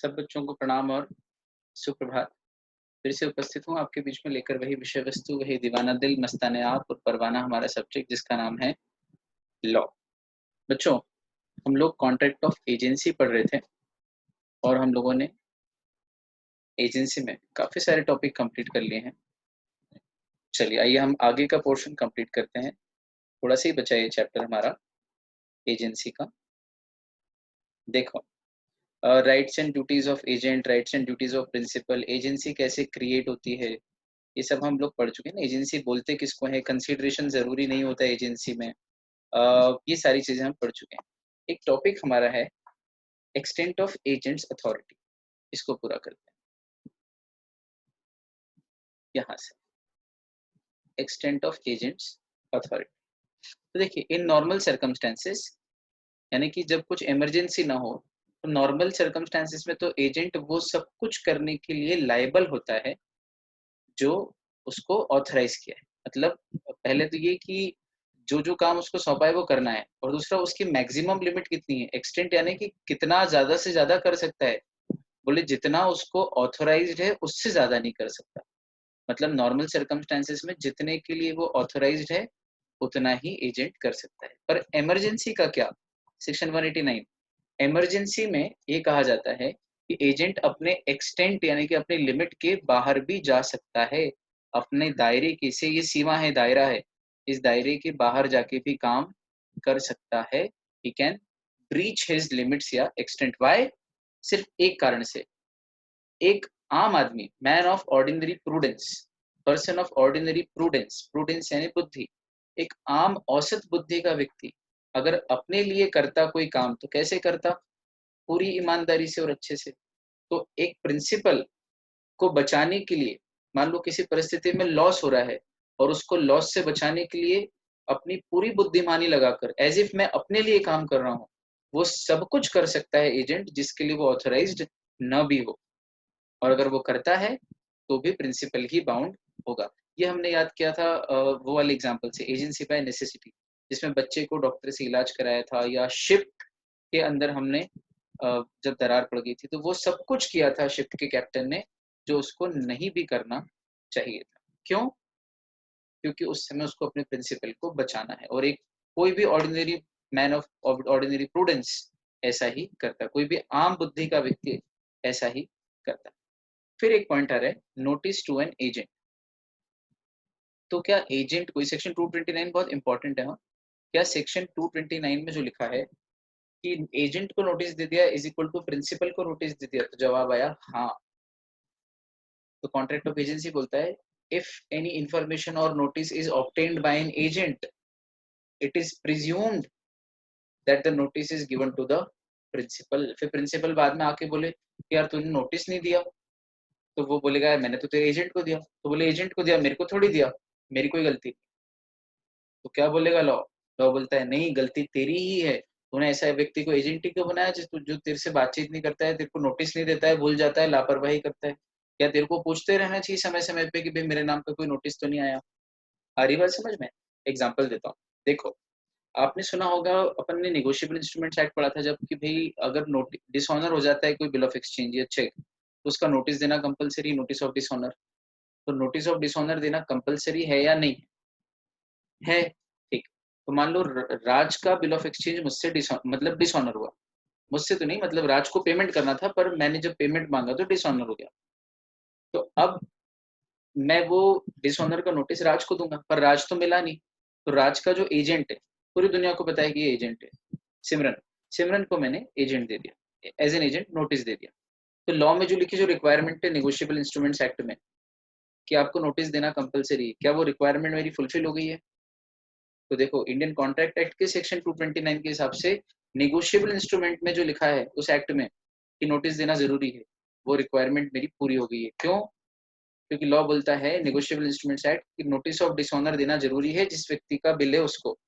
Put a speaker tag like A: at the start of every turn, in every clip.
A: सब बच्चों को प्रणाम और सुप्रभात। फिर से उपस्थित हूँ आपके बीच में लेकर वही विषय वस्तु, वही दीवाना दिल, मस्ताने आप और परवाना हमारा सब्जेक्ट जिसका नाम है लॉ। बच्चों, हम लोग कॉन्ट्रैक्ट ऑफ एजेंसी पढ़ रहे थे और हम लोगों ने एजेंसी में काफ़ी सारे टॉपिक कंप्लीट कर लिए हैं। चलिए आइए हम आगे का पोर्शन कंप्लीट करते हैं। थोड़ा सा ही बचा ये चैप्टर हमारा एजेंसी का। देखो, rights and duties of agent, rights and duties of principal, agency कैसे क्रिएट होती है, ये सब हम लोग पढ़ चुके हैं ना। एजेंसी बोलते किसको है, कंसीडरेशन जरूरी नहीं होता है एजेंसी में। ये सारी चीजें हम पढ़ चुके हैं। एक टॉपिक हमारा है एक्सटेंट ऑफ एजेंट्स अथॉरिटी, इसको पूरा करते हैं। यहाँ से एक्सटेंट ऑफ एजेंट्स अथॉरिटी। तो देखिए, इन नॉर्मल सर्कमस्टेंसेस, यानी कि जब कुछ इमरजेंसी ना हो, तो नॉर्मल सर्कमस्टेंसेस में तो एजेंट वो सब कुछ करने के लिए लायबल होता है जो उसको ऑथराइज किया है। मतलब पहले तो ये कि जो काम उसको सौंपा है वो करना है, और दूसरा उसकी मैक्सिमम लिमिट कितनी है, एक्सटेंट यानी कि कितना ज्यादा से ज्यादा कर सकता है। बोले जितना उसको ऑथराइज्ड है उससे ज्यादा नहीं कर सकता। मतलब नॉर्मल सर्कमस्टेंसेस में जितने के लिए वो ऑथराइज्ड है उतना ही एजेंट कर सकता है। पर इमरजेंसी का क्या, सेक्शन 189 इमरजेंसी में ये कहा जाता है कि एजेंट अपने एक्सटेंट यानी कि अपने लिमिट के बाहर भी जा सकता है। अपने दायरे की से, ये सीमा है, दायरा है, इस दायरे के बाहर जाके भी काम कर सकता है। He can breach his limits या एक्सटेंट। वाई? सिर्फ एक कारण से, एक आम आदमी, man of ordinary prudence, person of ordinary prudence, prudence यानी बुद्धि, एक आम औसत बुद्धि का व्यक्ति अगर अपने लिए करता कोई काम तो कैसे करता, पूरी ईमानदारी से और अच्छे से। तो एक प्रिंसिपल को बचाने के लिए, मान लो किसी परिस्थिति में लॉस हो रहा है और उसको लॉस से बचाने के लिए अपनी पूरी बुद्धिमानी लगाकर, एज इफ मैं अपने लिए काम कर रहा हूँ, वो सब कुछ कर सकता है एजेंट जिसके लिए वो ऑथराइज्ड न भी हो। और अगर वो करता है तो भी प्रिंसिपल ही बाउंड होगा। ये हमने याद किया था वो वाले एग्जाम्पल से, एजेंसी बाय नेसेसिटी, जिसमें बच्चे को डॉक्टर से इलाज कराया था, या शिप के अंदर हमने जब दरार पड़ गई थी तो वो सब कुछ किया था शिप के कैप्टन ने जो उसको नहीं भी करना चाहिए था। क्यों? क्योंकि उस समय उसको अपने प्रिंसिपल को बचाना है। और एक कोई भी ordinary man of ordinary prudence ऐसा ही करता, कोई भी आम बुद्धि का व्यक्ति ऐसा ही करता। फिर एक पॉइंट आ रहा है, नोटिस टू एन एजेंट। तो क्या एजेंट कोई, सेक्शन 229 बहुत इंपॉर्टेंट है। हाँ, क्या सेक्शन 229 में जो लिखा है कि एजेंट को नोटिस दे दिया इज इक्वल टू प्रिंसिपल को नोटिस दे दिया, तो जवाब आया हाँ। तो कॉन्ट्रैक्ट ऑफ एजेंसी बोलता है, इफ एनी इंफॉर्मेशन और notice is obtained by an agent, it is presumed that the notice is given to the principal. फिर प्रिंसिपल बाद में आके बोले कि यार तूने नोटिस नहीं दिया, तो वो बोलेगा यार मैंने तो तेरे एजेंट को दिया। तो बोले एजेंट को दिया, मेरे को थोड़ी दिया, मेरी कोई गलती। तो क्या बोलेगा लॉ? लॉ बोलता है नहीं, गलती तेरी ही है। तूने ऐसा व्यक्ति को एजेंट ही क्यों बनाया जो तेरे से बातचीत नहीं करता है, तेरे को नोटिस नहीं देता है, भूल जाता है, लापरवाही करता है। क्या तेरे को पूछते रहना चाहिए समय समय पे कि भाई मेरे नाम का कोई नोटिस तो नहीं आया? आ रही बात समझ में? एग्जाम्पल देता हूँ। देखो, आपने सुना होगा, अपन ने नेगोशिएबल इंस्ट्रूमेंट्स एक्ट पढ़ा था जब, कि भाई अगर नोटिस डिसऑनर हो जाता है कोई बिल ऑफ एक्सचेंज या चेक, तो उसका नोटिस देना कंपलसरी, नोटिस ऑफ डिसऑनर। तो नोटिस ऑफ डिसऑनर देना कंपलसरी है या नहीं है? ठीक। तो मान लो राज का बिल ऑफ एक्सचेंज मुझसे मतलब डिसऑनर हुआ, मुझसे तो नहीं, मतलब राज को पेमेंट करना था, पर मैंने जब पेमेंट मांगा तो डिसऑनर हो गया। तो अब मैं वो डिसऑनर का नोटिस राज को दूंगा, पर राज तो मिला नहीं। तो राज का जो एजेंट है, पूरी दुनिया को पता है कि ये एजेंट है, सिमरन। सिमरन को मैंने एजेंट दे दिया, एज एन एजेंट नोटिस दे दिया। तो लॉ में जो लिखी जो रिक्वायरमेंट है नेगोशिएबल इंस्ट्रूमेंट्स एक्ट में कि आपको नोटिस देना कंपलसरी है, क्या वो रिक्वायरमेंट मेरी फुलफिल हो गई है? तो देखो, इंडियन कॉन्ट्रैक्ट एक्ट के सेक्शन 229 के हिसाब से नेगोशिएबल इंस्ट्रूमेंट में जो लिखा है उस एक्ट में कि नोटिस देना जरूरी है, वो रिक्वायरमेंट मेरी पूरी हो गई है। क्यों? क्योंकि लॉ बोलता है, नेगोशिएबल इंस्ट्रूमेंट्स एक्ट, कि नोटिस ऑफ डिसऑनर देना जरूरी है जिस व्यक्ति का बिल है उसको।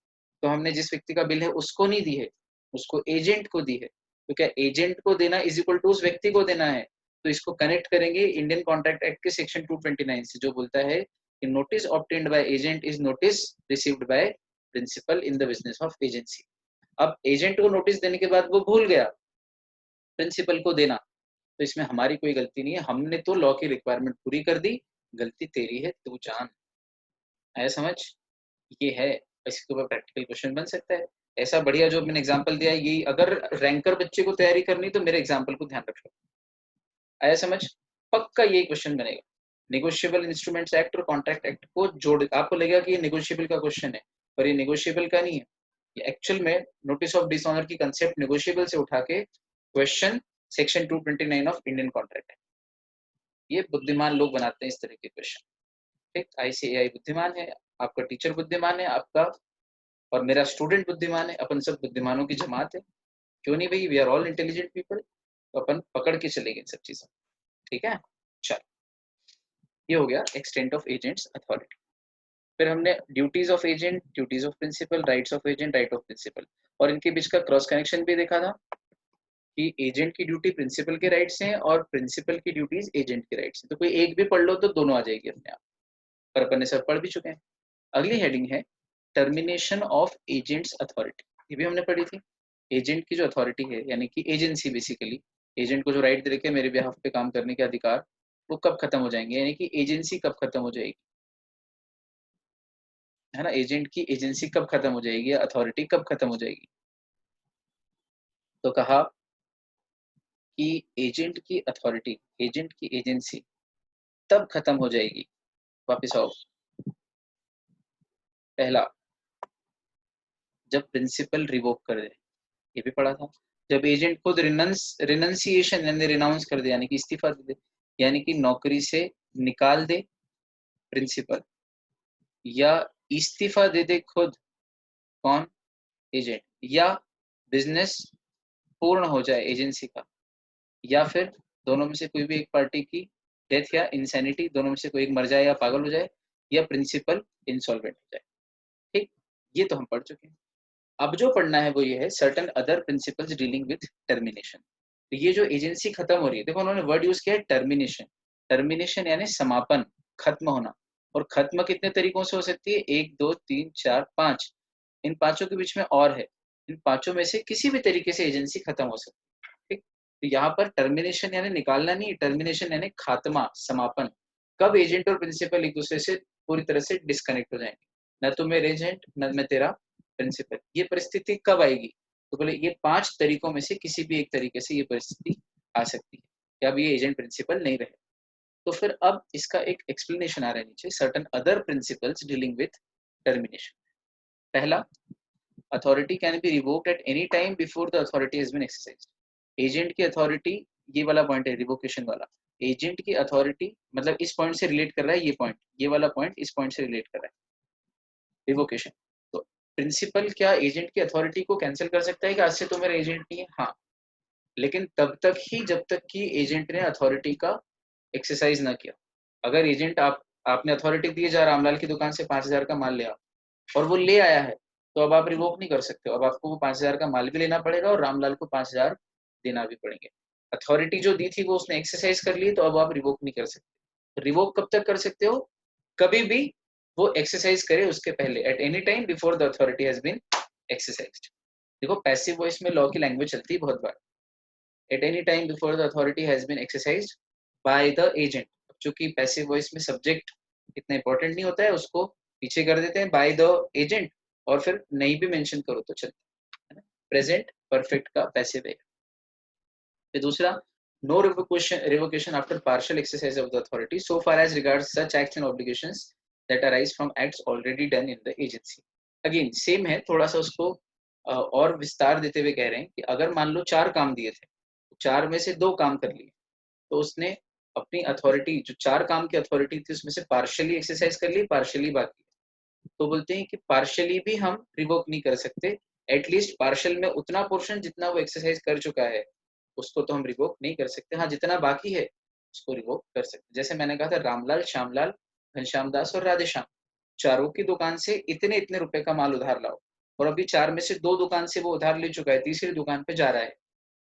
A: तो हमने जिस व्यक्ति का बिल है उसको नहीं दी है, उसको एजेंट को दी है। तो क्या एजेंट को देना इज इक्वल टू उस व्यक्ति को देना है? तो इसको कनेक्ट करेंगे इंडियन कॉन्ट्रैक्ट एक्ट के सेक्शन 229 से, जो बोलता है कि notice obtained by agent is notice received by principal in the business of agency. अब एजेंट को नोटिस देने के बाद वो भूल गया प्रिंसिपल को देना, तो इसमें हमारी कोई गलती नहीं है, हमने तो लॉ की रिक्वायरमेंट पूरी कर दी, गलती तेरी है, तू जान। आया समझ? ये है, इसके ऊपर प्रैक्टिकल क्वेश्चन बन सकता है। ऐसा बढ़िया जो मैंने एग्जांपल दिया है, ये अगर रैंकर बच्चे को तैयारी करनी तो मेरे एग्जांपल को ध्यान रखो। आया समझ? पक्का ये क्वेश्चन बनेगा। नेगोशिएबल इंस्ट्रूमेंट्स एक्ट और कॉन्ट्रैक्ट एक्ट को जोड़, आपको लगेगा कि ये नेगोशिएबल का क्वेश्चन है, पर ये नेगोशिएबल का नहीं है। ये एक्चुअल में नोटिस ऑफ डिसऑनर की कंसेप्ट नेगोशिएबल से उठा के question section 229 of Indian contract है। ये बुद्धिमान लोग बनाते हैं इस तरह के क्वेश्चन। ठीक, ICAI बुद्धिमान है, आपका टीचर बुद्धिमान है, आपका और मेरा स्टूडेंट बुद्धिमान है, अपन सब बुद्धिमानों की जमात है। क्यों नहीं भाई, we are all intelligent people, तो अपन पकड़ के चलेंगे इन सब चीजों। ठीक है, चलो ये हो गया एक्सटेंट ऑफ एजेंट्स अथॉरिटी। फिर हमने duties of agent, duties of principal, rights of agent, right of principal, और इनके बीच का क्रॉस कनेक्शन भी देखा था कि एजेंट की ड्यूटी प्रिंसिपल के राइट्स हैं और प्रिंसिपल की ड्यूटीज एजेंट के राइट्स हैं। तो कोई एक भी पढ़ लो तो दोनों आ जाएगी अपने आप, पर अपन ने सब पढ़ भी चुके हैं। अगली हेडिंग है टर्मिनेशन ऑफ एजेंट्स अथॉरिटी। ये भी हमने पढ़ी थी। एजेंट की जो अथॉरिटी है, यानी कि एजेंसी, बेसिकली एजेंट को जो राइट दे रखे मेरे बिहाफ पे काम करने के अधिकार, वो कब खत्म हो जाएंगे, यानी कि एजेंसी कब खत्म हो जाएगी, है ना। एजेंट की एजेंसी कब खत्म हो जाएगी, अथॉरिटी कब खत्म हो जाएगी। तो कहा कि एजेंट की अथॉरिटी, एजेंट की एजेंसी तब खत्म हो जाएगी, वापस आओ, पहला जब प्रिंसिपल रिवोक कर दे, ये भी पढ़ा था। जब एजेंट खुद रिनंसिएशन यानी रिनाउंस कर दे, यानी कि इस्तीफा दे दे, यानी कि नौकरी से निकाल दे प्रिंसिपल, या इस्तीफा दे दे खुद, कौन, एजेंट, या बिजनेस पूर्ण हो जाए एजेंसी का, या फिर दोनों में से कोई भी एक पार्टी की डेथ या इंसैनिटी, दोनों में से कोई एक मर जाए या पागल हो जाए, या प्रिंसिपल इंसॉल्वेंट हो जाए। ठीक, ये तो हम पढ़ चुके हैं। अब जो पढ़ना है वो ये है certain other principles dealing with termination. तो ये जो एजेंसी खत्म हो रही है, देखो उन्होंने वर्ड यूज किया है टर्मिनेशन। टर्मिनेशन यानी समापन, खत्म होना। और खत्म कितने तरीकों से हो सकती है, 1 2 3 4 5, इन पांचों के बीच में और है, इन पांचों में से किसी भी तरीके से एजेंसी खत्म हो सकती है। ठीक, तो यहाँ पर टर्मिनेशन यानी निकालना नहीं, टर्मिनेशन यानी खात्मा, समापन। कब एजेंट और प्रिंसिपल एक दूसरे से पूरी तरह से डिस्कनेक्ट हो जाएंगे, न तो मैं एजेंट न मैं तेरा प्रिंसिपल, ये परिस्थिति कब आएगी। तो बोले ये 5 तरीकों में से किसी भी एक तरीके से ये परिस्थिति आ सकती है कि अब ये एजेंट प्रिंसिपल नहीं रहे। तो फिर अब इसका एक एक्सप्लेनेशन आ रहा है नीचे, certain other principles dealing with termination. पहला, authority can be revoked at any time before the authority has been exercised. Agent की अथॉरिटी, ये वाला पॉइंट है रिवोकेशन वाला, एजेंट की अथॉरिटी मतलब इस पॉइंट से रिलेट कर रहा है, ये पॉइंट, ये वाला पॉइंट इस पॉइंट से रिलेट कर रहा है, रिवोकेशन। तो प्रिंसिपल क्या एजेंट की अथॉरिटी को कैंसिल कर सकता है कि आज से तो मेरा एजेंट नहीं है, हाँ, लेकिन तब तक ही जब तक कि एजेंट ने अथॉरिटी का एक्सरसाइज ना किया। अगर एजेंट आपने अथॉरिटी दी है, जा रामलाल की दुकान से 5,000 का माल ले आओ, और वो ले आया है, तो अब आप रिवोक नहीं कर सकते हो। अब आपको वो 5,000 का माल भी लेना पड़ेगा और रामलाल को 5,000 देना भी पड़ेंगे। अथॉरिटी जो दी थी वो उसने एक्सरसाइज कर ली, तो अब आप रिवोक नहीं कर सकते। रिवोक कब तक कर सकते हो, कभी भी वो एक्सरसाइज करे उसके पहले, at any time before the authority has been exercised. देखो पैसिव वॉइस में लॉ की लैंग्वेज चलती है बहुत बार, at any time before the authority has been exercised by the agent. चूंकि पैसिव वॉइस में सब्जेक्ट इतना इंपॉर्टेंट नहीं होता है, उसको पीछे कर देते हैं बाय द एजेंट, और फिर नहीं भी मेंशन करो तो चलता है ना। प्रेजेंट परफेक्ट का पैसिव है। फिर दूसरा, no revocation after partial exercise of the authority so far as regards such acts and obligations that arise from acts already done in the agency। Again same है, थोड़ा सा उसको और विस्तार देते हुए कह रहे हैं कि अगर मान लो 4 काम दिए थे, 4 में से 2 काम कर लिए, तो उसने अपनी अथॉरिटी, जो 4 काम की अथॉरिटी थी उसमें से पार्शियली एक्सरसाइज कर ली, पार्शियली बाकी। तो बोलते हैं कि पार्शियली भी हम रिवोक नहीं कर सकते, एटलीस्ट पार्शियल में उतना पोर्शन जितना वो एक्सरसाइज कर चुका है उसको तो हम रिवोक नहीं कर सकते। हाँ, जितना बाकी है उसको रिवोक कर सकते। जैसे मैंने कहा था, रामलाल, श्यामलाल, घनश्याम दास और राधेश्याम, चारों की दुकान से इतने इतने रुपए का माल उधार लाओ, और अभी 4 में से 2 दुकान से वो उधार ले चुका है, तीसरी दुकान पे जा रहा है,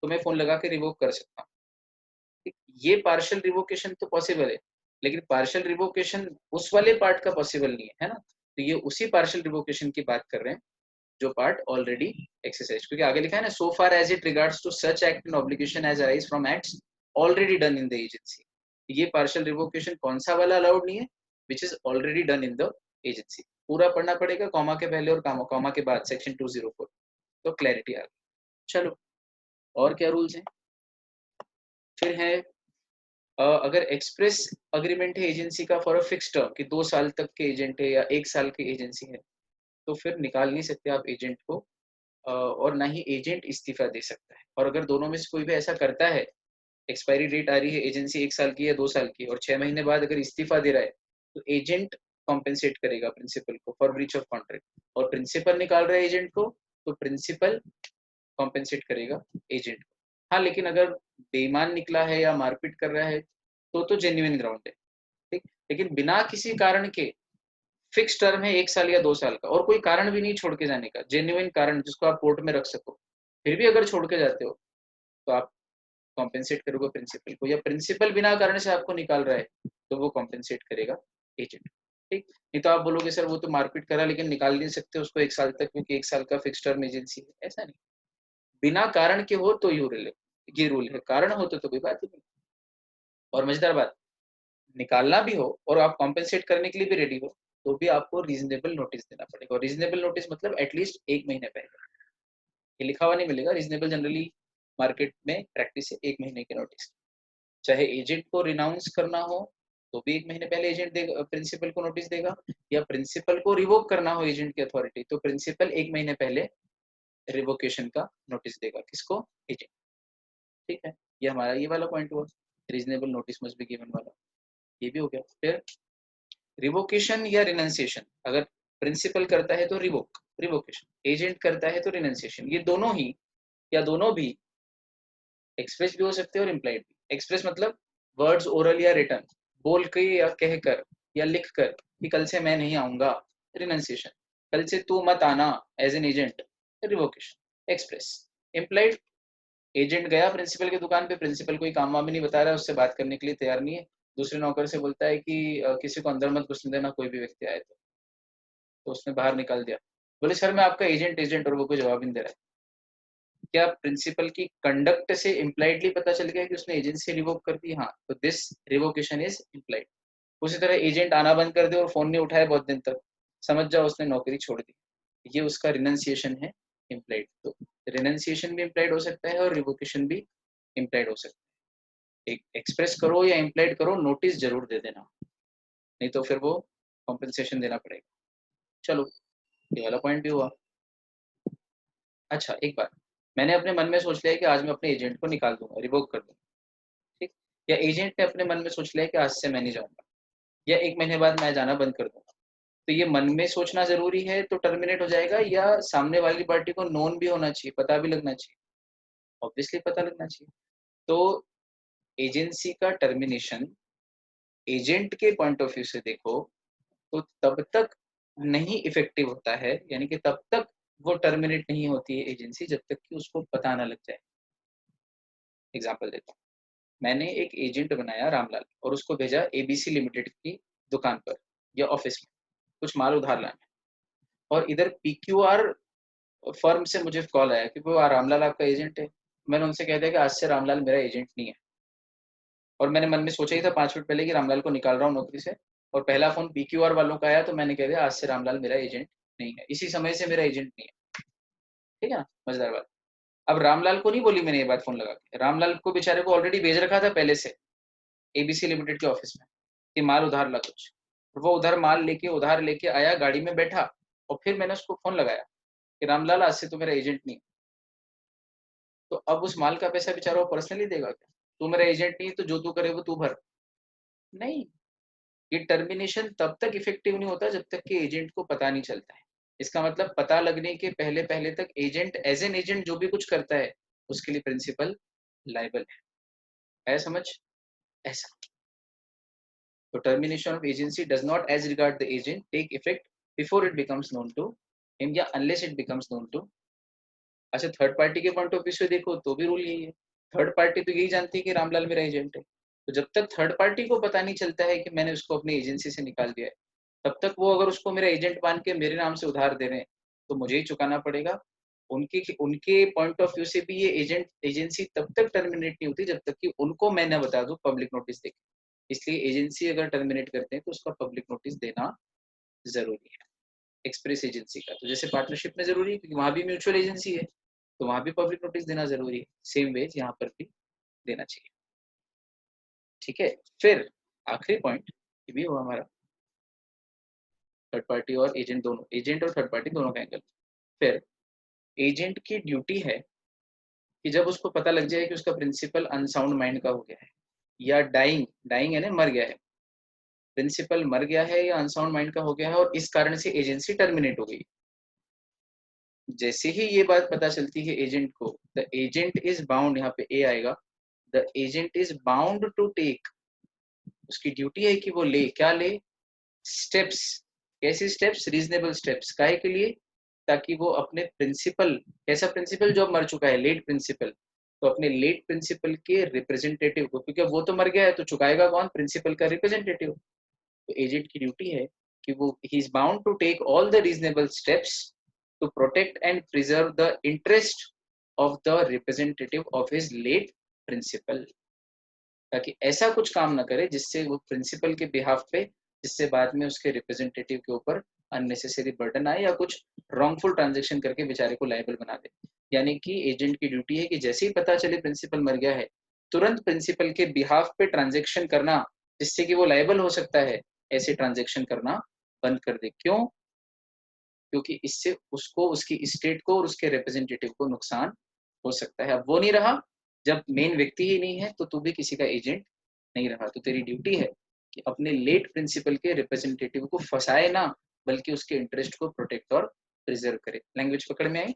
A: तो मैं फोन लगा के रिवोक कर सकता हूँ। ये पार्शियल रिवोकेशन तो पॉसिबल है, लेकिन पार्शियल रिवोकेशन उस वाले पार्ट का पॉसिबल नहीं है ना। तो ये उसी पार्शियल रिवोकेशन की बात कर रहे हैं जो पार्ट ऑलरेडी एक्सरसाइज, क्योंकि आगे लिखा है ना, so far as it regards to such act and obligation as arise from acts already done in the agency. ये पार्शियल रिवोकेशन कौन सा वाला अलाउड नहीं है, which is already done in the agency. पूरा पढ़ना पड़ेगा, कॉमा के पहले और कॉमा के बाद, सेक्शन 204, तो क्लैरिटी आ गई। चलो और क्या रूल्स हैं, फिर है अगर एक्सप्रेस अग्रीमेंट है एजेंसी का फॉर अ फिक्स टर्म कि 2 साल तक के एजेंट है या 1 साल की एजेंसी है, तो फिर निकाल नहीं सकते आप एजेंट को, और ना ही एजेंट इस्तीफा दे सकता है। और अगर दोनों में से कोई भी ऐसा करता है, एक्सपायरी डेट आ रही है, एजेंसी 1 साल की या 2 साल की, और 6 महीने बाद अगर इस्तीफा दे रहा है, तो एजेंट कॉम्पेंसेट करेगा प्रिंसिपल को फॉर ब्रीच ऑफ कॉन्ट्रैक्ट, और प्रिंसिपल निकाल रहा है एजेंट को, तो प्रिंसिपल कॉम्पेंसेट करेगा एजेंट को। हाँ, लेकिन अगर बेईमान निकला है या मारपीट कर रहा है तो जेन्युइन ग्राउंड है, ठीक। लेकिन बिना किसी कारण के, फिक्स टर्म है 1 साल या 2 साल का, और कोई कारण भी नहीं छोड़ के जाने का, जेन्युइन कारण जिसको आप कोर्ट में रख सको, फिर भी अगर छोड़ के जाते हो तो आप कॉम्पेंसेट करोगे प्रिंसिपल को, या प्रिंसिपल बिना कारण से आपको निकाल रहा है तो वो कॉम्पेंसेट करेगा एजेंट, ठीक। नहीं तो आप बोलोगे सर वो तो मारपीट करा लेकिन निकाल नहीं सकते उसको 1 साल तक, क्योंकि 1 साल का फिक्स टर्म एजेंसी है, ऐसा नहीं। बिना कारण के हो तो ये रूल है, कारण हो तो कोई बात ही नहीं। और मजेदार बात, निकालना भी हो और आप कॉम्पेंसेट करने के लिए भी रेडी हो, तो भी आपको रीजनेबल नोटिस देना पड़ेगा। और रीजनेबल नोटिस मतलब एटलीस्ट 1 महीने पहले, ये लिखा हुआ नहीं मिलेगा। रीजनेबल जनरली मार्केट में प्रैक्टिस है 1 महीने के नोटिस। चाहे एजेंट को रिनाउंस करना हो तो भी 1 महीने पहले एजेंट देगा, प्रिंसिपल को नोटिस देगा, या प्रिंसिपल को रिवोक करना हो एजेंट की अथॉरिटी, तो प्रिंसिपल 1 महीने पहले रिवोकेशन का नोटिस देगा, किसको, एजेंट, ठीक है। ये हमारा ये वाला पॉइंट हुआ, reasonable notice must be given वाला, ये भी हो गया। फिर रिवोकेशन या रिनंसिएशन, अगर प्रिंसिपल करता है तो रिवोकेशन, एजेंट करता है तो रिनंसिएशन, ये दोनों ही या दोनों भी एक्सप्रेस भी हो सकते हैं और इम्प्लाइड भी। एक्सप्रेस मतलब वर्ड्स ओरल या रिटर्न, बोल के या कहकर या लिख कर कि कल से मैं नहीं आऊंगा, रिनंसिएशन, कल से तू मत आना as an agent, revocation. Express. Implied, agent गया प्रिंसिपल की दुकान पे, प्रिंसिपल कोई काम वाम नहीं बता रहा है, उससे बात करने के लिए तैयार नहीं है, दूसरे नौकर से बोलता है कि किसी को अंदर मत घुसने देना, कोई भी व्यक्ति आए तो उसने बाहर निकाल दिया, बोले सर मैं आपका एजेंट एजेंट, और वो कोई जवाब नहीं दे रहा है। क्या प्रिंसिपल की कंडक्ट से इम्प्लाइडली पता चल गया कि उसने एजेंसी रिवोक कर दी? हाँ, तो दिस रिवोकेशन इज इम्प्लाइड। उसी तरह एजेंट आना बंद कर दे और फोन नहीं उठाए बहुत दिन तक, समझ जाओ उसने नौकरी छोड़ दी, ये उसका रिनंसिएशन है, इम्प्लाइड। तो रिनंसिएशन भी इम्प्लाइड हो सकता है और रिवोकेशन भी इम्प्लाइड हो सकता है। एक एक्सप्रेस करो या इम्प्लाइड करो, नोटिस जरूर दे देना, नहीं तो फिर वो कॉम्पेंसेशन देना पड़ेगा। चलो ये वाला पॉइंट भी हुआ। अच्छा एक बात, मैंने अपने मन में सोच लिया है कि आज मैं अपने एजेंट को निकाल दूंगा, रिवोक कर दूंगा, ठीक। या एजेंट ने अपने मन में सोच लिया है कि आज से मैं नहीं जाऊंगा, या 1 महीने बाद मैं जाना बंद कर दूंगा, तो ये मन में सोचना जरूरी है तो टर्मिनेट हो जाएगा, या सामने वाली पार्टी को नोन भी होना चाहिए, पता भी लगना चाहिए? ऑब्वियसली पता लगना चाहिए। तो एजेंसी का टर्मिनेशन एजेंट के पॉइंट ऑफ व्यू से देखो तो तब तक नहीं इफेक्टिव होता है, यानी कि तब तक वो टर्मिनेट नहीं होती है एजेंसी जब तक कि उसको पता ना लग जाए। एग्जांपल देता हूँ, मैंने एक एजेंट बनाया रामलाल और उसको भेजा एबीसी लिमिटेड की दुकान पर या ऑफिस में कुछ माल उधार लाने, और इधर पीक्यूआर फर्म से मुझे कॉल आया कि वो रामलाल आपका एजेंट है। मैंने उनसे कह दिया कि आज से रामलाल मेरा एजेंट नहीं है, और मैंने मन में सोचा ही था 5 मिनट पहले कि रामलाल को निकाल रहा हूँ नौकरी से, और पहला फोन पीक्यूआर वालों का आया तो मैंने कह दिया आज से रामलाल मेरा एजेंट नहीं है, इसी समय से मेरा एजेंट नहीं है, ठीक है ना, मजेदार बात। अब रामलाल को नहीं बोली मैंने ये बात फोन लगा के, रामलाल को बेचारे को ऑलरेडी भेज रखा था पहले से एबीसी लिमिटेड के ऑफिस में कि माल उधार ला कुछ, वो उधर माल लेके उधार लेके आया, गाड़ी में बैठा, और फिर मैंने उसको फोन लगाया कि रामलाल आज से तो मेरा एजेंट नहीं। तो अब उस माल का पैसा बेचारा वो पर्सनली देगा क्या? तू मेरा एजेंट नहीं तो जो तू करे वो तू भर, नहीं। ये टर्मिनेशन तब तक इफेक्टिव नहीं होता जब तक कि एजेंट को पता नहीं चलता है। इसका मतलब पता लगने के पहले पहले तक एजेंट एज एन एजेंट जो भी कुछ करता है उसके लिए प्रिंसिपल लाइबल है समझ, ऐसा। तो termination of agency does not as regard the agent take effect before it becomes known to him या unless it becomes known to. अच्छा थर्ड पार्टी के पॉइंट ऑफ व्यू से देखो तो भी रूल यही है, थर्ड पार्टी तो यही जानती है कि रामलाल मेरा एजेंट है, तो जब तक थर्ड पार्टी को पता नहीं चलता है कि मैंने उसको अपनी एजेंसी से निकाल दिया है, तब तक वो अगर उसको मेरा एजेंट मान के मेरे नाम से उधार दे रहे हैं तो मुझे ही चुकाना पड़ेगा, उनके उनके पॉइंट ऑफ व्यू से भी ये एजेंसी तब तक टर्मिनेट नहीं होती जब तक कि उनको मैं न बता दूं पब्लिक नोटिस देके। इसलिए एजेंसी अगर टर्मिनेट करते हैं तो उसका पब्लिक नोटिस देना जरूरी है, एक्सप्रेस एजेंसी का। तो जैसे पार्टनरशिप में जरूरी है क्योंकि वहां भी म्यूचुअल एजेंसी है, तो वहां भी पब्लिक नोटिस देना जरूरी है। सेम वेज यहाँ पर भी देना चाहिए। ठीक है, फिर आखिरी पॉइंट ये भी हुआ हमारा थर्ड पार्टी और एजेंट दोनों, एजेंट और थर्ड पार्टी दोनों का एंगल। फिर एजेंट की ड्यूटी है कि जब उसको पता लग जाए कि उसका प्रिंसिपल अनसाउंड माइंड का हो गया है या डाइंग डाइंग है ना, मर गया है, प्रिंसिपल मर गया है या अनसाउंड माइंड का हो गया है और इस कारण से एजेंसी टर्मिनेट हो गई, जैसे ही ये बात पता चलती है एजेंट को, द एजेंट इज बाउंड, यहाँ पे ए आएगा, the agent is bound to take, उसकी ड्यूटी है कि वो ले, क्या ले, स्टेप्स। कैसे स्टेप्स? Reasonable steps. काहे के लिए? ताकि वो अपने प्रिंसिपल, कैसा प्रिंसिपल, जो अब मर चुका है, लेट प्रिंसिपल, तो अपने लेट प्रिंसिपल के रिप्रेजेंटेटिव को, क्योंकि वो तो मर गया है तो चुकाएगा कौन? प्रिंसिपल का रिप्रेजेंटेटिव। तो एजेंट की ड्यूटी है कि वो he is bound to take all the reasonable steps to protect and preserve the interest of the representative of his late principal, ताकि ऐसा कुछ काम ना करे जिससे वो प्रिंसिपल के बिहाफ पे, जिससे बाद में उसके रिप्रेजेंटेटिव के ऊपर अननेसेसरी बर्डन आए या कुछ रॉन्गफुल ट्रांजेक्शन करके बेचारे को लायबल बना दे। यानी कि एजेंट की ड्यूटी है कि जैसे ही पता चले प्रिंसिपल मर गया है, तुरंत प्रिंसिपल के बिहाफ पे ट्रांजेक्शन करना जिससे कि वो लायबल हो सकता है, ऐसे ट्रांजेक्शन करना बंद कर दे। क्यों? क्योंकि इससे उसको, उसकी स्टेट को और उसके रिप्रेजेंटेटिव को नुकसान हो सकता है। अब वो नहीं रहा, जब मेन व्यक्ति ही नहीं है तो तू भी किसी का एजेंट नहीं रहा, तो तेरी ड्यूटी है कि अपने लेट प्रिंसिपल के रिप्रेजेंटेटिव को फंसाए ना, बल्कि उसके इंटरेस्ट को प्रोटेक्ट और प्रिजर्व करे। लैंग्वेज पकड़ में आई?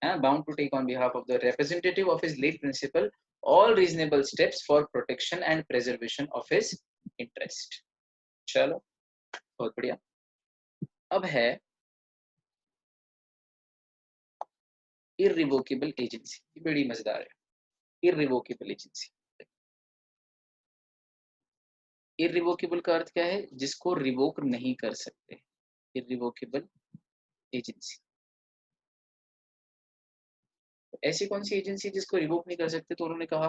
A: Bound to take on behalf of the representative of his late principal all reasonable steps for protection and preservation of his interest. चलो, बहुत बढ़िया। अब है इररिवोकेबल एजेंसी, ये बड़ी मजेदार है। इररिवोकेबल एजेंसी, इररिवोकेबल का अर्थ क्या है? जिसको रिवोक नहीं कर सकते, इररिवोकेबल एजेंसी। तो ऐसी कौन सी एजेंसी जिसको रिवोक नहीं कर सकते? तो उन्होंने कहा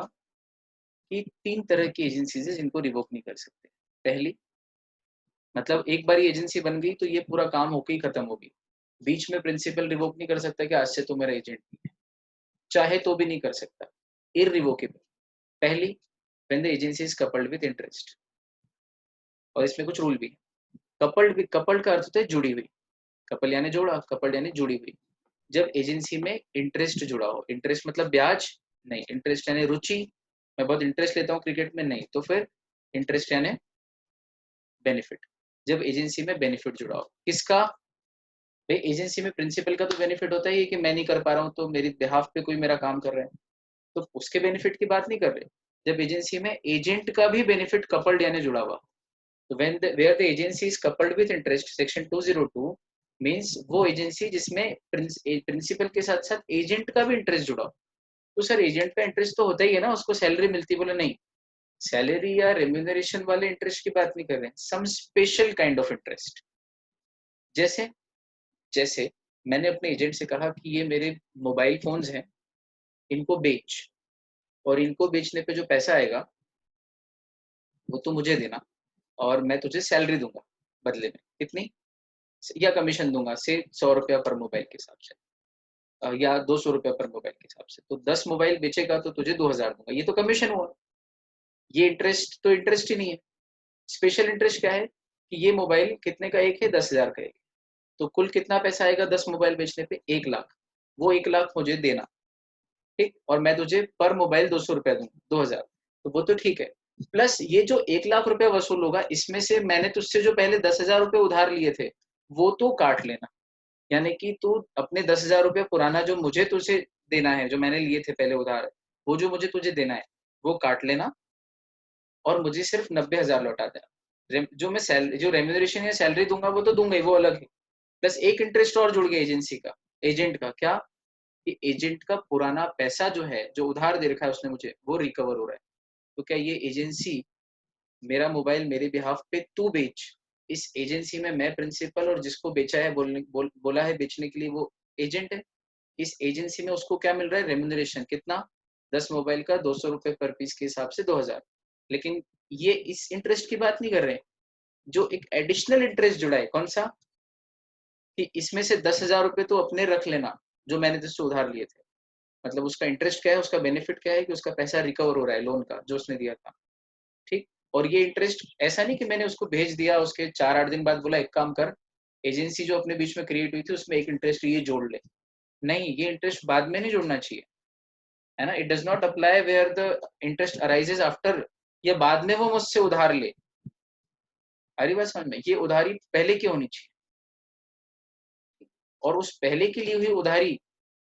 A: कि 3 तरह की एजेंसीज है जिनको रिवोक नहीं कर सकते। पहली, मतलब एक बार एजेंसी बन गई तो ये पूरा काम होके ही खत्म होगी, बीच में प्रिंसिपल रिवोक नहीं कर सकता कि आज से तो मेरा एजेंट नहीं है, चाहे तो भी नहीं कर सकता। इररिवोकेबल। पहली, when the agency is coupled with interest, और इसमें कुछ रूल भी है। कपल्ड विद, कपल्ड का अर्थ होता है जुड़ी हुई, कपल यानी जोड़ा, कपल्ड यानी जुड़ी हुई। जब एजेंसी में इंटरेस्ट जुड़ा हो, इंटरेस्ट मतलब ब्याज नहीं, इंटरेस्ट यानी रुचि, मैं बहुत इंटरेस्ट लेता हूँ क्रिकेट में, नहीं, तो फिर इंटरेस्ट यानी बेनिफिट। जब एजेंसी में बेनिफिट जुड़ा हो, किसका? भाई एजेंसी में प्रिंसिपल का तो बेनिफिट होता ही है कि मैं नहीं कर पा रहा हूँ तो मेरी बिहाफ पे कोई मेरा काम कर रहा है, तो उसके बेनिफिट की बात नहीं कर रहे। जब एजेंसी में एजेंट का भी बेनिफिट कपल्ड यानी जुड़ा हुआ, तो when where the agency is coupled with interest, section 202 means वो एजेंसी जिसमें प्रिंसिपल के साथ साथ एजेंट का भी इंटरेस्ट जुड़ा हो। तो सर एजेंट का इंटरेस्ट तो होता ही है ना, उसको सैलरी मिलती, बोले नहीं, सैलरी या रेम्यूनरेशन वाले इंटरेस्ट की बात नहीं कर रहे हैं, some special kind of interest. जैसे, जैसे मैंने अपने एजेंट से कहा कि ये मेरे मोबाइल फोन्स हैं, इनको बेच, और इनको बेचने पे जो पैसा आएगा वो तो मुझे देना, और मैं तुझे सैलरी दूंगा बदले में, कितनी, या कमीशन दूंगा से 100 रुपया पर मोबाइल के हिसाब से, या 200 रुपया पर मोबाइल के हिसाब से, तो 10 मोबाइल बेचेगा तो तुझे 2000 दूंगा, ये तो कमीशन हुआ। ये इंटरेस्ट तो इंटरेस्ट ही नहीं है। स्पेशल इंटरेस्ट क्या है कि ये मोबाइल कितने का एक है? 10,000 का एक, तो कुल कितना पैसा आएगा 10 मोबाइल बेचने पे? 1 लाख। वो 1 लाख मुझे देना, ठीक, और मैं तुझे पर मोबाइल 200 रुपया दूंगा, 2000, तो वो तो ठीक है। प्लस ये जो 1 लाख रुपया वसूल होगा, इसमें से मैंने तुझसे जो पहले 10,000 रुपये उधार लिए थे वो तो काट लेना, यानी कि तू अपने 10,000 रुपये पुराना जो मुझे तुझे देना है, जो मैंने लिए थे पहले उधार, वो जो मुझे तुझे देना है वो काट लेना, और मुझे सिर्फ 90,000 लौटा देना। जो मैं जो रेम्यूनरेशन या सैलरी दूंगा वो तो दूंगा ही, वो अलग है। प्लस एक इंटरेस्ट और जुड़ गया एजेंसी का, एजेंट का, क्या कि एजेंट का पुराना पैसा जो है, जो उधार दे रखा है उसने मुझे, वो रिकवर हो रहा है। तो क्या ये एजेंसी मेरा मोबाइल मेरे बिहाफ पे तू बेच, इस एजेंसी में मैं प्रिंसिपल और जिसको बेचा है बोला है बेचने के लिए वो एजेंट है, इस एजेंसी में उसको क्या मिल रहा है, रेम्यूनरेशन कितना, 10 मोबाइल का 200 रुपए पर पीस के हिसाब से 2000। लेकिन ये इस इंटरेस्ट की बात नहीं कर रहे, जो एक एडिशनल इंटरेस्ट जुड़ा है, कौन सा, कि इसमें से 10,000 रुपए तो अपने रख लेना जो मैंने तुझसे उधार लिए थे। मतलब उसका इंटरेस्ट क्या है, उसका बेनिफिट क्या है कि उसका पैसा रिकवर हो रहा है लोन का जो उसने दिया था, ठीक। और ये इंटरेस्ट ऐसा नहीं कि मैंने उसको भेज दिया, उसके 4-8 दिन बाद बोला एक काम कर, एजेंसी जो अपने बीच में क्रिएट हुई थी उसमें एक इंटरेस्ट ये जोड़ ले। नहीं, ये इंटरेस्ट बाद में नहीं जोड़ना चाहिए, है ना। It does not apply where the interest arises after, या बाद में वो मुझसे उधार ले। आ रही बात समझ में, ये उधारी पहले की होनी चाहिए। और उस पहले की ली हुई उधारी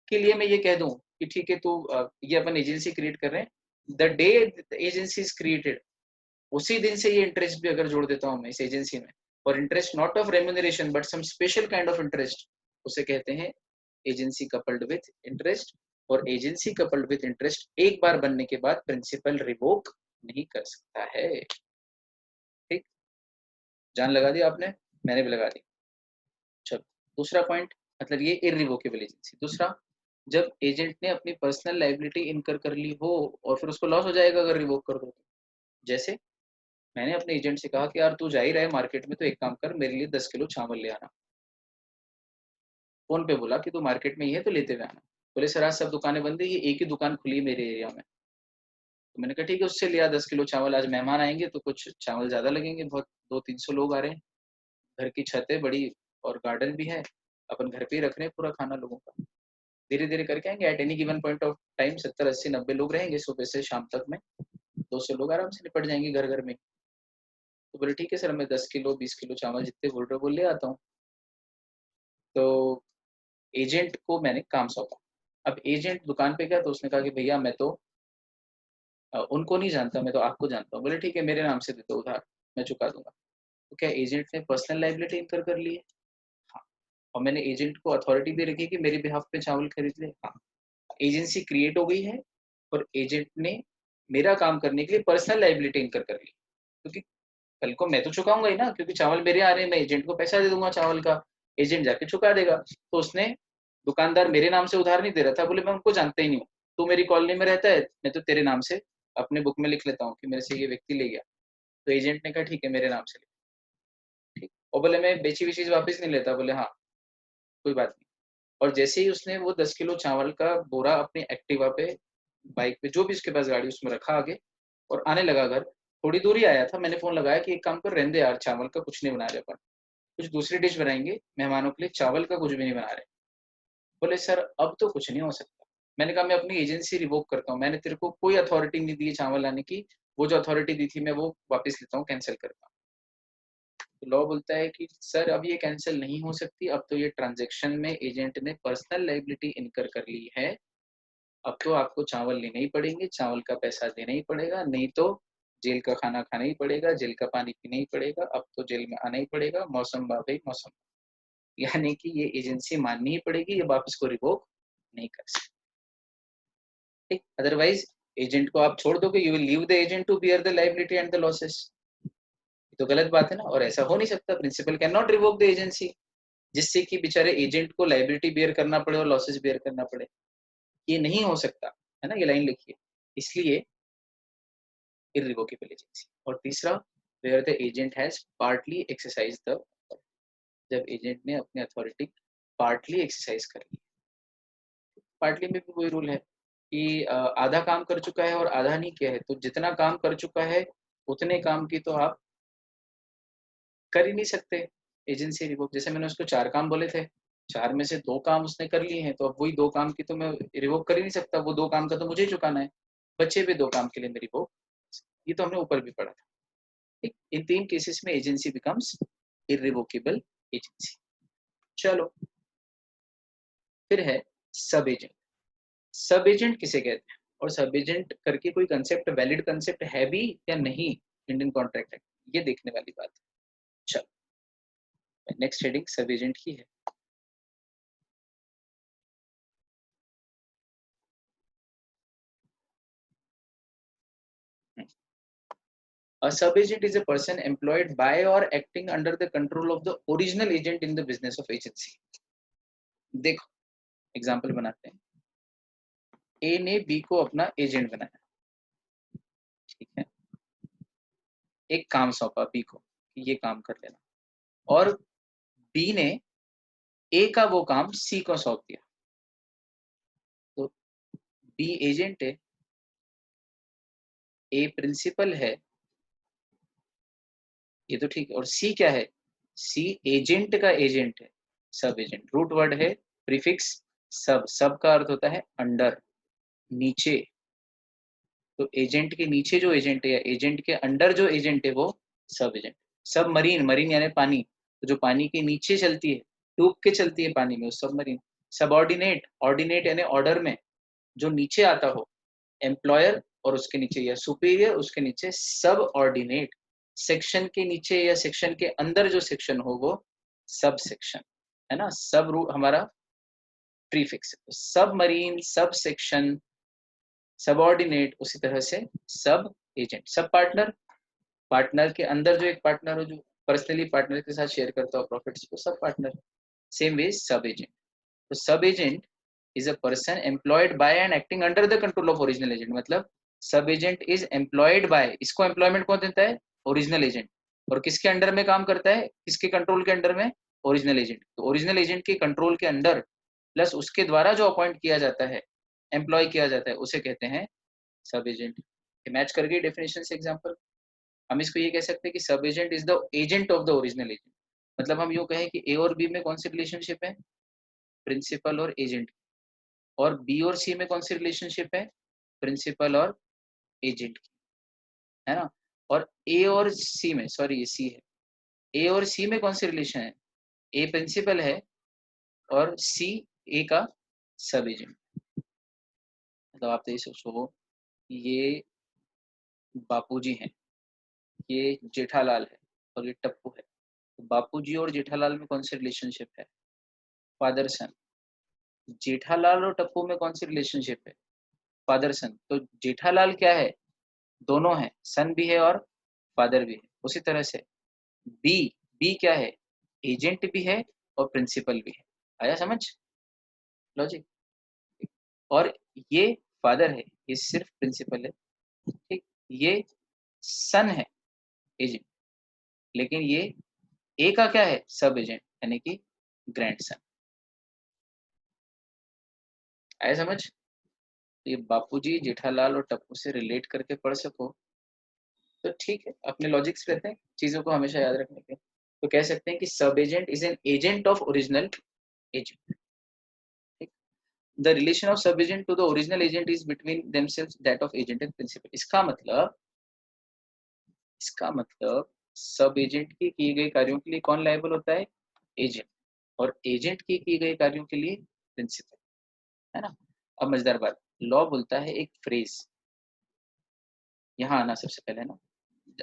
A: के लिए मैं ये कह दूं कि ठीक है, तू ये अपन एजेंसी क्रिएट कर रहे हैं, the day agency is created, उसी दिन से ये इंटरेस्ट भी अगर जोड़ देता हूँ मैं इस एजेंसी में, और interest not of remuneration but some special kind of interest, उसे कहते हैं एजेंसी कपल्ड विथ इंटरेस्ट। और एजेंसी कपल्ड विथ इंटरेस्ट एक बार बनने के बाद प्रिंसिपल रिवोक नहीं कर सकता है, ठीक। जान लगा दी आपने, मैंने भी लगा दी। चलो दूसरा पॉइंट, मतलब ये इररिवोकेबल एजेंसी। दूसरा, जब एजेंट ने अपनी पर्सनल लाइबिलिटी इनकर कर ली हो और फिर उसको लॉस हो जाएगा अगर रिवोक कर दो तो। जैसे मैंने अपने एजेंट से कहा कि यार तू जा ही रहा है मार्केट में, तो एक काम कर, मेरे लिए 10 किलो चावल ले आना। फोन पे बोला कि तू मार्केट में ही है तो लेते हुए आना। बोले सर आज सब दुकानें बंद है, ये एक ही दुकान खुली है मेरे एरिया में। तो मैंने कहा ठीक है, उससे लिया 10 किलो चावल, आज मेहमान आएंगे तो कुछ चावल ज्यादा लगेंगे, बहुत 200-300 लोग आ रहे हैं, घर की छत है बड़ी और गार्डन भी है, अपन घर पे ही रख रहे हैं पूरा खाना लोगों का। धीरे धीरे करके आएंगे, at any given point of time 70-80-90 लोग रहेंगे, सुबह से शाम तक में 200 लोग आराम से निपट जाएंगे घर घर में। तो बोले ठीक है सर, मैं 10 किलो 20 किलो चावल जितने बोल रहे हो वो ले आता हूँ। तो एजेंट को मैंने काम सौंपा। अब एजेंट दुकान पे गया तो उसने कहा कि भैया मैं तो उनको नहीं जानता, मैं तो आपको जानता हूँ। बोले ठीक है, मेरे नाम से दे दो उधार, मैं चुका दूंगा। तो क्या एजेंट ने पर्सनल लाइबिलिटी इनकर कर ली है? हाँ। और मैंने एजेंट को अथॉरिटी दे रखी है कि मेरे बिहाफ पे चावल खरीद ले? हाँ। एजेंसी क्रिएट हो गई है और एजेंट ने मेरा काम करने के लिए पर्सनल लाइबिलिटी इनकर कर ली, क्योंकि कल को मैं तो चुकाऊंगा ही ना, क्योंकि चावल मेरे आ रहे हैं, मैं एजेंट को पैसा दे दूंगा चावल का, एजेंट जाके चुका देगा। तो उसने, दुकानदार मेरे नाम से उधार नहीं दे रहा था, बोले मैं उनको जानता ही नहीं हूँ, तू मेरी कॉलोनी में रहता है, मैं तो तेरे नाम से अपने बुक में लिख लेता हूँ कि मेरे से ये व्यक्ति ले गया। तो एजेंट ने कहा ठीक है मेरे नाम से ले, ठीक। और बोले मैं बेची हुई चीज वापस नहीं लेता, बोले हाँ कोई बात नहीं। और जैसे ही उसने वो 10 किलो चावल का बोरा अपनी एक्टिवा पे, बाइक पे, जो भी उसके पास गाड़ी, उसमें रखा आगे और आने लगा घर, थोड़ी दूर ही आया था, मैंने फोन लगाया कि एक काम कर, रहने दे यार, चावल का कुछ नहीं बना रहे अपन, कुछ दूसरी डिश बनाएंगे मेहमानों के लिए, चावल का कुछ भी नहीं बना रहे। बोले सर अब तो कुछ नहीं हो सकता। मैंने कहा मैं अपनी एजेंसी रिवोक करता हूँ, मैंने तेरे को कोई अथॉरिटी नहीं दी चावल लाने की, वो जो अथॉरिटी दी थी मैं वो वापस लेता हूँ, कैंसिल करता हूँ। तो लॉ बोलता है कि सर अब ये कैंसिल नहीं हो सकती, अब तो ये ट्रांजेक्शन में एजेंट ने पर्सनल लाइबिलिटी इनकर कर ली है, अब तो आपको चावल लेने ही पड़ेंगे, चावल का पैसा देना ही पड़ेगा, नहीं तो जेल का खाना खाना ही पड़ेगा, जेल का पानी पीना ही पड़ेगा, अब तो जेल में आना ही पड़ेगा, मौसम भाई मौसम। यानी कि ये एजेंसी माननी ही पड़ेगी, ये वापस को रिवोक नहीं कर सकती, ठीक। अदरवाइज एजेंट को आप छोड़ दोगे, you will leave the agent to bear the liability and the losses, तो गलत बात है ना। और ऐसा हो नहीं सकता, principal can not revoke the agency जिससे कि बेचारे एजेंट को लाइबिलिटी बियर करना पड़े और लॉसेस बियर करना पड़े, ये नहीं हो सकता, है ना, ये लाइन लिखिए। इसलिए इररिवोकेबल एजेंसी। और तीसरा, where the agent has partly exercise the, जब एजेंट ने अपनी अथॉरिटी पार्टली एक्सरसाइज कर ली। पार्टली में भी वही रूल है कि आधा काम कर चुका है और आधा नहीं किया है, तो जितना काम कर चुका है उतने काम की तो आप कर ही नहीं सकते एजेंसी रिवोक। जैसे मैंने उसको 4 काम बोले थे, 4 में से 2 काम उसने कर लिए हैं, तो अब वही 2 काम की तो मैं रिवोक कर ही नहीं सकता, वो 2 काम का तो मुझे ही चुकाना है, बचे भी 2 काम के लिए मेरी वो, ये तो हमने ऊपर भी पढ़ा था, ठीक। इन 3 केसेस में एजेंसी बिकम्स इररिवोकेबल एजेंसी। चलो फिर है सब एजेंट। सब एजेंट किसे कहते हैं और सब एजेंट करके कोई कंसेप्ट, वैलिड कंसेप्ट है भी या नहीं इंडियन कॉन्ट्रैक्ट एक्ट, ये देखने वाली बात है। चलो नेक्स्ट हेडिंग सब एजेंट की है। A sub-agent is a person employed by or acting under the control of the original agent in the business of agency. देखो एग्जाम्पल बनाते हैं। ए ने बी को अपना एजेंट बनाया, ठीक है, एक काम सौंपा बी को कि ये काम कर लेना, और बी ने ए का वो काम सी को सौंप दिया। तो बी एजेंट है, ए प्रिंसिपल है, ये तो ठीक है, और सी क्या है, सी एजेंट का एजेंट है, सब एजेंट। रूट वर्ड है प्रीफिक्स सब, सब का अर्थ होता है अंडर, नीचे। तो एजेंट के नीचे जो एजेंट है या एजेंट के अंडर जो एजेंट है वो सब एजेंट। सब मरीन, मरीन यानी पानी, तो जो पानी के नीचे चलती है, डूब के चलती है पानी में, वो सब मरीन। सबऑर्डिनेट, ऑर्डिनेट यानी ऑर्डर में जो नीचे आता हो, एम्प्लॉयर और उसके नीचे, या सुपीरियर उसके नीचे, सब ऑर्डिनेट। सेक्शन के नीचे या सेक्शन के अंदर जो सेक्शन हो वो सब सेक्शन है ना। सब रूट हमारा प्रीफिक्स, सब मरीन, सब सेक्शन, सबऑर्डिनेट, उसी तरह से सब एजेंट। सब पार्टनर, पार्टनर के अंदर जो एक पार्टनर हो जो पर्सनली पार्टनर के साथ शेयर करता हो प्रॉफिट्स को, सब पार्टनर। सेम वे सब एजेंट। तो सब agent is a person employed by and acting under the control of original agent. मतलब सब एजेंट इज एम्प्लॉयड बाय, इसको एम्प्लॉयमेंट कौन देता है, ओरिजिनल एजेंट। और किसके अंडर में काम करता है, किसके कंट्रोल के अंडर में, ओरिजिनल एजेंट। तो ओरिजिनल एजेंट के कंट्रोल के अंडर प्लस उसके द्वारा जो अपॉइंट किया जाता है, एम्प्लॉय किया जाता है, उसे कहते हैं सब एजेंट। मैच कर गई डेफिनेशन से एग्जांपल। हम इसको ये कह सकते हैं कि sub agent is the agent of the original agent. मतलब हम यूँ कहें कि ए और बी में कौन सी रिलेशनशिप है, प्रिंसिपल और एजेंट। और बी और सी में कौन सी रिलेशनशिप है, प्रिंसिपल और एजेंट की, है ना। और ए और सी में, सॉरी ये सी है, ए और सी में कौन सी रिलेशन है, ए प्रिंसिपल है और सी ए का सब एजेंट। मतलब आप तो ये सोचो, ये बापूजी हैं, ये जेठालाल है और ये टप्पू है। तो बापूजी और जेठालाल में कौन सी रिलेशनशिप है, फादर सन। जेठालाल और टप्पू में कौन सी रिलेशनशिप है, फादर सन। तो जेठालाल क्या है, दोनों है, सन भी है और फादर भी है। उसी तरह से बी, बी क्या है, एजेंट भी है और प्रिंसिपल भी है। आया समझ लॉजिक। और ये फादर है, ये सिर्फ प्रिंसिपल है, ठीक। ये सन है, एजेंट, लेकिन ये ए का क्या है, सब एजेंट यानी कि ग्रैंड सन। आया समझ। ये बापूजी जेठालाल और टप्पू से रिलेट करके पढ़ सको तो ठीक है। अपने लॉजिक्स रहते हैं चीजों को हमेशा याद रखने के। तो कह सकते हैं कि sub agent is an agent of original agent. The relation of sub agent to the original agent is between themselves that of agent and principal. इसका मतलब सब एजेंट के किए गए कार्यों के लिए कौन लायबल होता है, एजेंट। और एजेंट के किए गए कार्यों के लिए प्रिंसिपल, है ना। अब मजेदार बात, लॉ बोलता है एक फ्रेज, यहाँ आना सबसे पहले ना,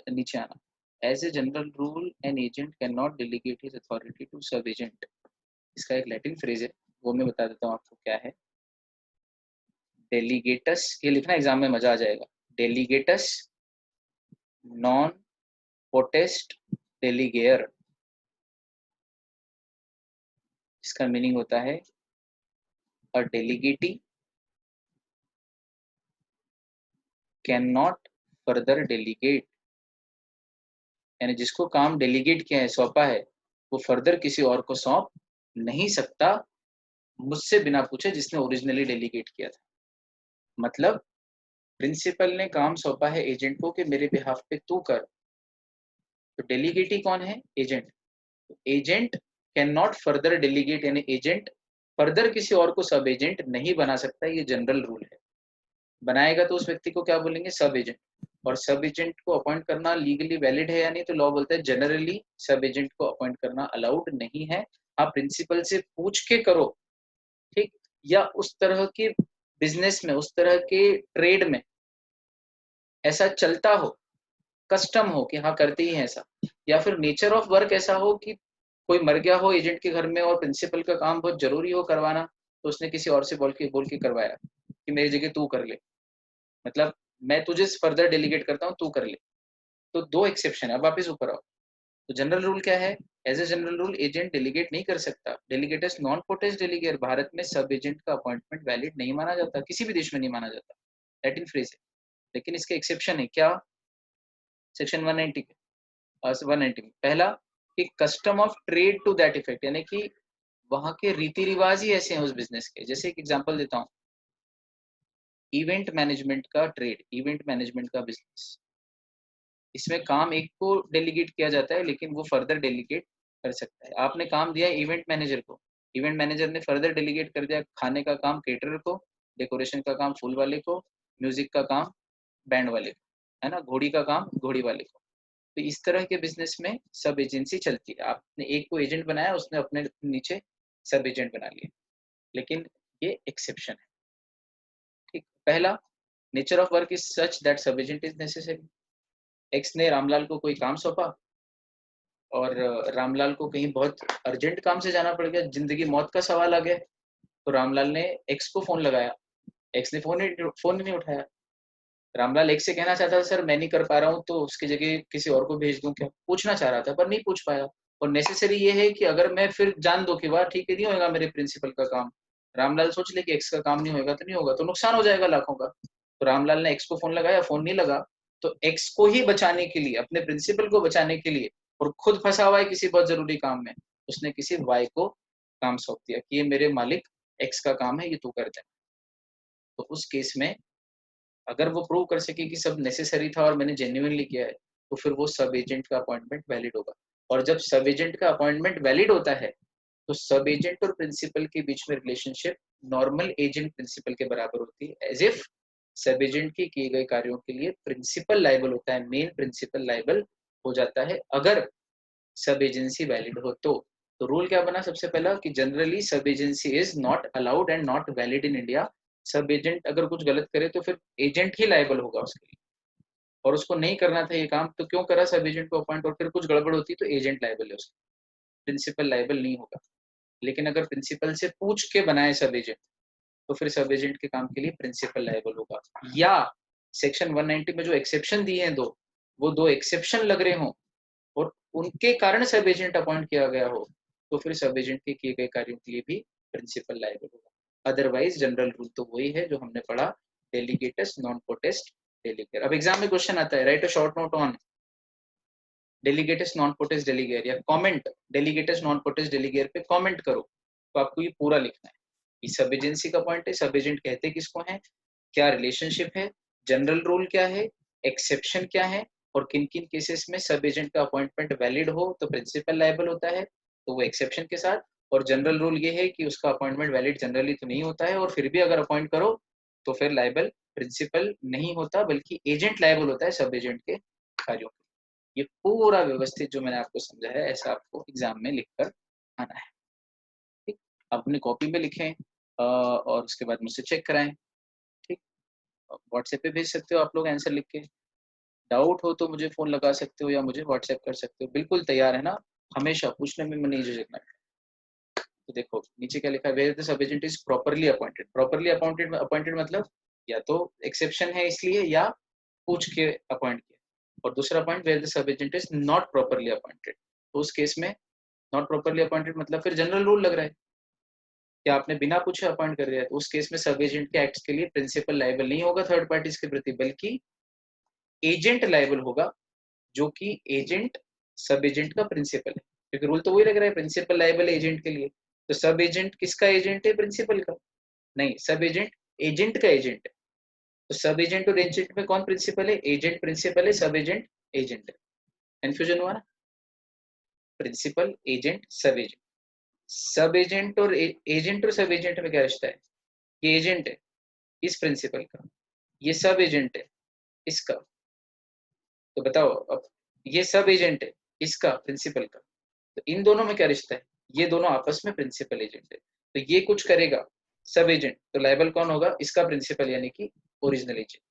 A: नीचे आना। As a general rule an agent can not delegate his authority to sub agent. इसका एक लैटिन फ्रेज है, वो मैं बता देता हूँ आपको क्या है। डेलीगेटस, ये लिखना एग्जाम में मजा आ जाएगा। डेलीगेटस नॉन पोटेस्ट डेलीगेयर। इसका मीनिंग होता है अ डेलीगेटी कैन नॉट फर्दर डेलीगेट, यानी जिसको काम डेलीगेट किया है, सौंपा है, वो फर्दर किसी और को सौंप नहीं सकता मुझसे बिना पूछे जिसने ओरिजिनली डेलीगेट किया था। मतलब प्रिंसिपल ने काम सौंपा है एजेंट को कि मेरे बिहाफ पे तू कर, तो डेलीगेटी कौन है, agent. Agent can not further delegate, यानी एजेंट फर्दर किसी और को सब एजेंट नहीं बना सकता, ये जनरल रूल है। बनाएगा तो उस व्यक्ति को क्या बोलेंगे, सब एजेंट। और सब एजेंट को अपॉइंट करना लीगली वैलिड है या नहीं, तो लॉ बोलता है जनरली सब एजेंट को अपॉइंट करना अलाउड नहीं है। आप प्रिंसिपल से पूछ के करो, ठीक। या उस तरह के बिजनेस में, उस तरह के ट्रेड में ऐसा चलता हो, कस्टम हो कि हाँ करते ही है ऐसा, या फिर नेचर ऑफ वर्क ऐसा हो कि कोई मर गया हो एजेंट के घर में और प्रिंसिपल का काम बहुत जरूरी हो करवाना, तो उसने किसी और से बोल के करवाया कि मेरी जगह तू कर ले, मतलब मैं तुझे फर्दर डेलीगेट करता हूँ तू कर ले। तो दो एक्सेप्शन है। अब वापिस ऊपर आओ, तो जनरल रूल क्या है? As a general rule agent delegate नहीं कर सकता। डेलीगेटस नॉन पोटेंस डेलीगेट, भारत में सब एजेंट का अपॉइंटमेंट वैलिड नहीं माना जाता, किसी भी देश में नहीं माना जाता, लैटिन फ्रेज है। लेकिन इसके एक्सेप्शन है, क्या? सेक्शन 190 के 190 में पहला कि custom of trade to that effect, यानी कि वहां के रीति रिवाज ही ऐसे हैं उस बिजनेस के। जैसे एक एग्जांपल देता हूँ, इवेंट मैनेजमेंट का ट्रेड, इवेंट मैनेजमेंट का बिजनेस, इसमें काम एक को डेलीगेट किया जाता है लेकिन वो फर्दर डेलीगेट कर सकता है। आपने काम दिया इवेंट मैनेजर को, इवेंट मैनेजर ने फर्दर डेलीगेट कर दिया खाने का काम केटरर को, डेकोरेशन का काम फूल वाले को, म्यूजिक का काम बैंड वाले को, है ना, घोड़ी का काम घोड़ी वाले को। तो इस तरह के बिजनेस में सब एजेंसी चलती है। आपने एक को एजेंट बनाया, उसने अपने नीचे सब एजेंट बना लिए, लेकिन ये एक्सेप्शन है। ठीक, पहला, nature of work is such that सब एजेंट इज नेसेसरी। एक्स ने रामलाल को कोई काम सौंपा और रामलाल को कहीं बहुत अर्जेंट काम से जाना पड़ गया, जिंदगी मौत का सवाल आ गया, तो रामलाल ने एक्स को फोन लगाया, एक्स ने फोन नहीं उठाया। रामलाल एक्स से कहना चाहता था सर मैं नहीं कर पा रहा हूँ, तो उसकी जगह किसी और को भेज दूं क्या, पूछना चाह रहा था पर नहीं पूछ पाया। और नेसेसरी ये है कि अगर मैं फिर जान दो कि वाह ठीक है नहीं होगा मेरे प्रिंसिपल का काम, रामलाल सोच ले कि एक्स का काम नहीं होगा तो नहीं होगा, तो नुकसान हो जाएगा लाखों का। तो रामलाल ने एक्स को फोन लगाया, फोन नहीं लगा, तो एक्स को ही बचाने के लिए, अपने प्रिंसिपल को बचाने के लिए, और खुद फंसा हुआ है किसी बहुत जरूरी काम में, उसने किसी वाई को काम सौंप दिया कि ये मेरे मालिक एक्स का काम है, ये तू कर दे। तो उस केस में अगर वो प्रूव कर सके कि सब नेसेसरी था और मैंने जेन्युइनली किया है, तो फिर वो सब एजेंट का अपॉइंटमेंट वैलिड होगा। और जब सब एजेंट का अपॉइंटमेंट वैलिड होता है, तो सब एजेंट और प्रिंसिपल के बीच में रिलेशनशिप नॉर्मल एजेंट प्रिंसिपल के बराबर होती है। एज इफ सब एजेंट के किए गए कार्यों के लिए प्रिंसिपल लायबल होता है, मेन प्रिंसिपल लायबल हो जाता है अगर सब एजेंसी वैलिड हो तो रूल क्या बना सबसे पहला कि जनरली सब agency is not allowed and not valid in India. सब एजेंट अगर कुछ गलत करे तो फिर एजेंट ही लायबल होगा उसके लिए, और उसको नहीं करना था ये काम तो क्यों करा सब एजेंट को अपॉइंट, और फिर कुछ गड़बड़ होती तो एजेंट लायबल है उसका, प्रिंसिपल लायबल नहीं होगा। लेकिन अगर प्रिंसिपल से पूछ के बनाए सब एजेंट, तो फिर सब एजेंट के काम के लिए प्रिंसिपल लायबल होगा। या सेक्शन 190 में जो एक्सेप्शन दिए हैं दो, वो दो एक्सेप्शन लग रहे हों और उनके कारण सब एजेंट अपॉइंट किया गया हो, तो फिर सब एजेंट के किए गए कार्यों के लिए भी प्रिंसिपल लायबल होगा। अदरवाइज जनरल रूल तो वही है जो हमने पढ़ा, डेलीगेटस नॉन पोटेस्ट डेलीगेट। अब एग्जाम में क्वेश्चन आता है, write a short note on डेलीगेटस नॉन पोटेस्ट डेलीगेट, या कमेंट डेलीगेटस नॉन पोटेस्ट डेलीगेट पे कमेंट करो। तो आपको ये पूरा लिखना है कि सब एजेंसी का पॉइंट है, सब एजेंट कहते किसको हैं, क्या रिलेशनशिप है, जनरल रूल क्या है, एक्सेप्शन क्या है, और किन किन केसेस में सब एजेंट का अपॉइंटमेंट वैलिड हो तो प्रिंसिपल लायबल होता है, तो वो एक्सेप्शन के साथ। और जनरल रूल ये है कि उसका अपॉइंटमेंट वैलिड जनरली तो नहीं होता है, और फिर भी अगर अपॉइंट करो तो फिर लायबल प्रिंसिपल नहीं होता बल्कि एजेंट लायबल होता है सब एजेंट के कार्यों के। ये पूरा व्यवस्थित जो मैंने आपको समझाया है ऐसा आपको एग्जाम में लिखकर आना है। ठीक, आप अपनी कॉपी में लिखें और उसके बाद मुझसे चेक कराएं। ठीक, व्हाट्सएप पे भेज सकते हो आप लोग आंसर लिख के, डाउट हो तो मुझे फोन लगा सकते हो या मुझे व्हाट्सएप कर सकते हो, बिल्कुल तैयार है ना, हमेशा पूछने में नहीं झिझकना है। तो देखो नीचे क्या लिखा है, where the sub agent is properly appointed. Properly appointed appointed मतलब या तो एक्सेप्शन है इसलिए या पूछ के अपॉइंट किया। और दूसरा point, where the sub agent is not properly appointed, तो उस केस में नॉट प्रॉपरली अपॉइंटेड मतलब फिर जनरल रूल लग रहा है कि आपने बिना पूछे अपॉइंट कर दिया, तो उस केस में सब एजेंट के एक्ट्स के लिए प्रिंसिपल लायबल नहीं होगा थर्ड पार्टीज के प्रति, बल्कि एजेंट लायबल होगा, जो कि एजेंट सब एजेंट का प्रिंसिपल है। क्योंकि रूल तो वही लग रहा है, प्रिंसिपल लायबल है एजेंट के लिए, तो सब एजेंट किसका एजेंट है, प्रिंसिपल का नहीं, सब एजेंट एजेंट का एजेंट है। तो सब एजेंट और एजेंट में कौन प्रिंसिपल है, एजेंट प्रिंसिपल है, सब एजेंट एजेंट है। कंफ्यूजन हुआ ना, प्रिंसिपल एजेंट सब एजेंट, सब एजेंट और एजेंट और सब एजेंट में क्या रिश्ता है, ये एजेंट है इस प्रिंसिपल का, ये सब एजेंट है इसका, तो बताओ अब ये सब एजेंट है इसका प्रिंसिपल का, तो इन दोनों में क्या रिश्ता है, ये दोनों आपस में प्रिंसिपल एजेंट है। तो ये कुछ करेगा सब एजेंट, तो लायबल कौन होगा, इसका प्रिंसिपल यानी कि ओरिजिनल एजेंट।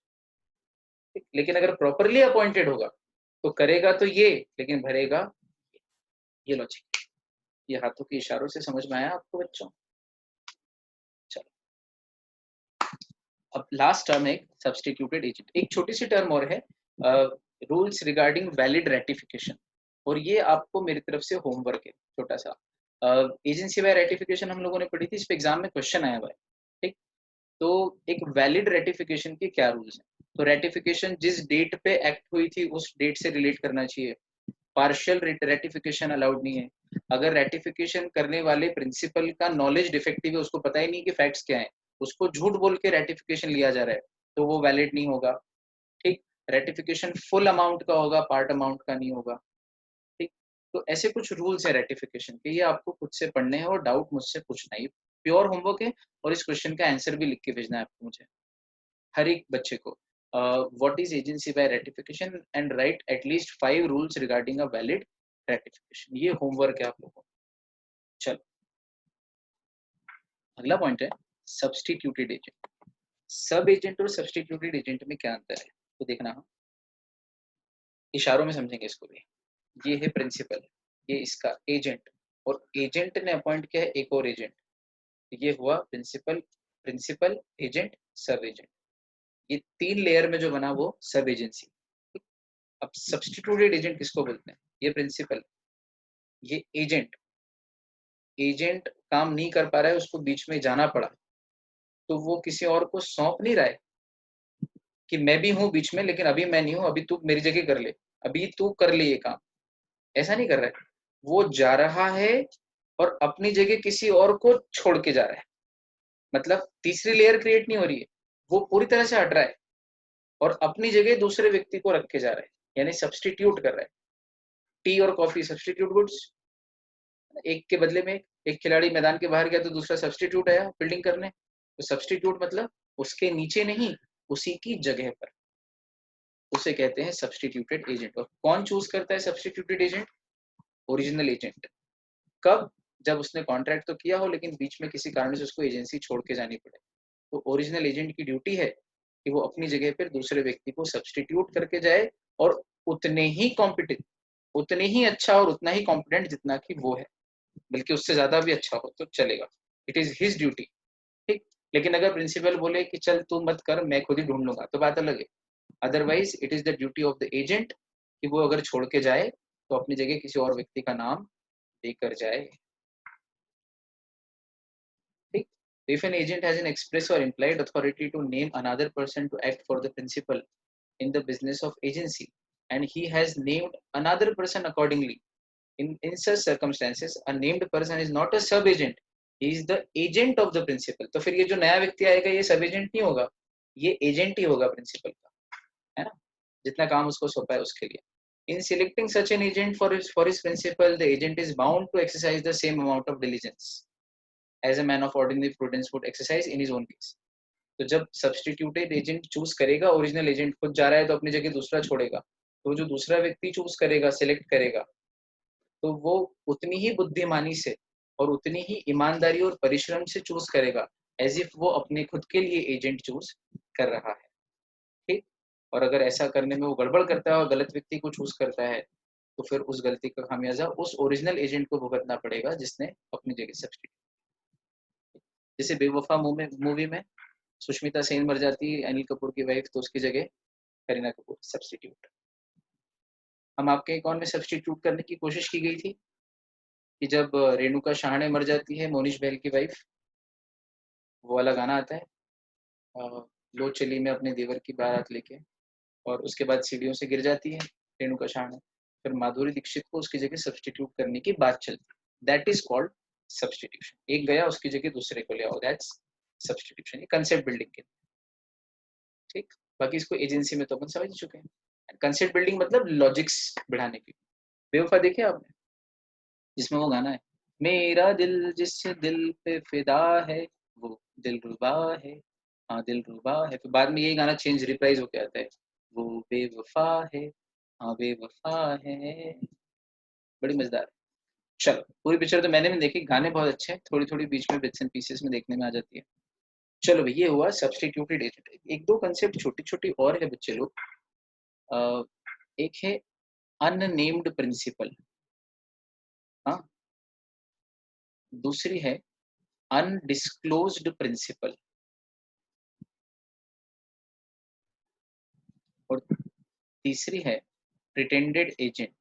A: लेकिन अगर प्रॉपरली अपॉइंटेड होगा तो करेगा तो ये लेकिन भरेगा ये लॉजिक। ये हाथों के इशारों से समझ में आया आपको बच्चों? चलो, अब लास्ट टर्म है सब्स्टिट्यूटेड एजेंट। एक छोटी सी टर्म और है, रूल्स रिगार्डिंग वैलिड रेटिफिकेशन। और ये आपको मेरी तरफ से होमवर्क है छोटा सा। एजेंसी बाय रेटिफिकेशन हम लोगों ने पढ़ी थी, इस पे एग्जाम में क्वेश्चन आया हुआ है। ठीक, तो एक वैलिड रेटिफिकेशन के क्या रूल्स हैं? तो रेटिफिकेशन जिस डेट पे एक्ट हुई थी उस डेट से रिलेट करना चाहिए। पार्शियल रेटिफिकेशन अलाउड नहीं है। अगर रेटिफिकेशन करने वाले प्रिंसिपल का नॉलेज डिफेक्टिव है, उसको पता ही नहीं कि फैक्ट्स क्या है, उसको झूठ बोल के रेटिफिकेशन लिया जा रहा है, तो वो वैलिड नहीं होगा। ठीक, रेटिफिकेशन फुल अमाउंट का होगा, पार्ट अमाउंट का नहीं होगा। ठीक, तो ऐसे कुछ रूल्स है रेटिफिकेशन के, ये आपको खुद से पढ़ने हैं और डाउट मुझसे पूछना है। प्योर होमवर्क है और इस क्वेश्चन का आंसर भी लिख के भेजना है आपको मुझे, हर एक बच्चे को। What is agency bye ratification and right at least 5 rules regarding a valid ratification. ये होमवर्क है आप लोगों को। चलो, अगला पॉइंट है सब्स्टिट्यूटेड एजेंट। सब एजेंट और सब्स्टिट्यूटेड एजेंट में क्या अंतर है, तो देखना हम इशारों में समझेंगे इसको भी। ये है प्रिंसिपल, ये इसका एजेंट, और एजेंट ने अपॉइंट किया है एक और एजेंट। ये हुआ प्रिंसिपल, प्रिंसिपल एजेंट, सब एजेंट। ये 3 लेयर में जो बना वो सब एजेंसी। अब सब्स्टिट्यूटेड एजेंट किसको बोलते हैं? ये प्रिंसिपल, ये एजेंट। एजेंट काम नहीं कर पा रहा है, उसको बीच में जाना पड़ा, तो वो किसी और को सौंप नहीं रहा है कि मैं भी हूँ बीच में लेकिन अभी मैं नहीं हूँ, अभी तू मेरी जगह कर ले, अभी तू कर ले ये काम। ऐसा नहीं कर रहा है, वो जा रहा है और अपनी जगह किसी और को छोड़ के जा रहा है। मतलब तीसरी लेयर क्रिएट नहीं हो रही है, वो पूरी तरह से हट रहा है और अपनी जगह दूसरे व्यक्ति को रख के जा रहा है, यानी सब्स्टिट्यूट कर रहा है। टी और कॉफी सब्स्टिट्यूट गुड्स। एक के बदले में एक खिलाड़ी मैदान के बाहर गया तो दूसरा सब्स्टिट्यूट आया फील्डिंग करने, तो सब्स्टिट्यूट मतलब उसके नीचे नहीं, उसी की जगह पर, उसे कहते हैं सब्स्टिट्यूटेड एजेंट। और कौन चूज करता है सब्स्टिट्यूटेड एजेंट? Original agent. कब? जब उसने कॉन्ट्रैक्ट तो किया हो लेकिन बीच में किसी कारण से उसको एजेंसी छोड़ के जानी पड़े, तो ओरिजिनल एजेंट की ड्यूटी है कि वो अपनी जगह पर दूसरे व्यक्ति को सब्स्टिट्यूट करके जाए, और उतने ही कॉम्पिटेंट, उतने ही अच्छा और उतना ही कॉम्पिटेंट जितना कि वो है, बल्कि उससे ज्यादा भी अच्छा हो तो चलेगा। It is his duty. ठीक, लेकिन अगर प्रिंसिपल बोले कि चल तू मत कर, मैं खुद ही ढूंढ लूंगा, तो बात अलग है। Otherwise it is the duty of the agent कि वो अगर छोड़ के जाए तो अपनी जगह किसी और व्यक्ति का नाम देकर जाए। ठीक, if an agent has an express or implied authority to name another person to act for the principal in the business of agency, and he has named another person accordingly, in such circumstances a named person is not a sub agent, he is the agent of the principal। तो फिर ये जो नया व्यक्ति आएगा ये सब agent नहीं होगा, ये एजेंट ही होगा प्रिंसिपल का, है ना, जितना काम उसको सौंपा है उसके लिए। In selecting such an agent for his principal, the agent is bound to exercise the same amount of diligence as a man of ordinary prudence would exercise in his own case। तो जब substituted agent choose करेगा, original agent खुद जा रहा है तो अपनी जगह दूसरा छोड़ेगा, तो जो दूसरा व्यक्ति चूज करेगा, सिलेक्ट करेगा, तो वो उतनी ही बुद्धिमानी से और उतनी ही ईमानदारी और परिश्रम से चूज करेगा एज इफ वो अपने खुद के लिए एजेंट चूज कर रहा है। ठीक, और अगर ऐसा करने में वो गड़बड़ करता है और गलत व्यक्ति को चूज करता है, तो फिर उस गलती का खामियाजा उस ओरिजिनल एजेंट को भुगतना पड़ेगा जिसने अपनी जगह सब्स्टिट्यूट। जैसे बेवफा मूवी में सुष्मिता सेन मर जाती है, अनिल कपूर की वाइफ, तो उसकी जगह करीना कपूर सब्स्टिट्यूट। हम आपके अकाउंट में सब्स्टिट्यूट करने की कोशिश की गई थी कि जब रेणुका शहाणे मर जाती है, मोनिश बहल की वाइफ, वो वाला गाना आता है, लो चली मैं अपने देवर की बारात लेके, और उसके बाद सीढ़ियों से गिर जाती है रेणुका शहाणे, फिर माधुरी दीक्षित को उसकी जगह सब्स्टिट्यूट करने की बात चलती है। That is called substitution. एक गया उसकी जगह दूसरे को ले आओ, दैट्स सब्स्टिट्यूशन। ये कंसेप्ट बिल्डिंग के। ठीक, बाकी इसको एजेंसी में तो अपन समझ चुके हैं। कंसेप्ट बिल्डिंग मतलब लॉजिक्स बढ़ाने की। बेवफा देखे आपने, जिसमें वो गाना है, मेरा दिल जिस दिल पे फिदा है वो दिलरुबा है, हाँ दिलरुबा है, फिर बाद में यही गाना चेंज रिप्राइज होके आता है, वो बेवफा है, हाँ बेवफा है। बड़ी मजेदार है। चलो, पूरी पिक्चर तो मैंने भी देखी, गाने बहुत अच्छे हैं, थोड़ी थोड़ी बीच में बिट्स एंड पीसेस में देखने में आ जाती है। चलो भाई, ये हुआ सब्स्टिट्यूटेड एजेंट। एक दो कंसेप्ट छोटी छोटी और है बच्चे लोग। एक है अननेम्ड प्रिंसिपल, हाँ, दूसरी है अनडिस्क्लोज्ड प्रिंसिपल, और तीसरी है pretended agent.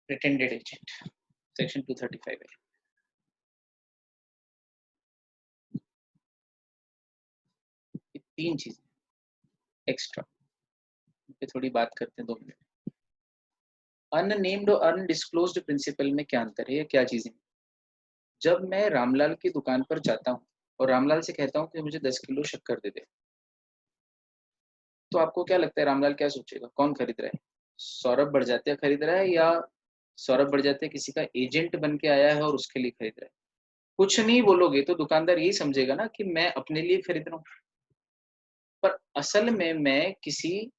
A: Pretended agent section 235 है। ये 3 चीजें एक्स्ट्रा पे थोड़ी बात करते हैं 2 मिनट। अननेम्ड और अनडिस्क्लोज्ड प्रिंसिपल में क्या अंतर है, क्या चीजें? जब मैं रामलाल की दुकान पर जाता हूँ और रामलाल से कहता हूँ कि मुझे 10 किलो शक्कर दे दे, तो आपको क्या लगता है रामलाल क्या सोचेगा, कौन खरीद रहा है? सौरभ बड़जात्या खरीद रहा है या सौरभ बड़जात्या किसी का एजेंट बन के आया है और उसके लिए खरीद रहा है? कुछ नहीं बोलोगे तो दुकानदार यही समझेगा ना कि मैं अपने लिए खरीद रहा हूँ, पर असल में मैं किसी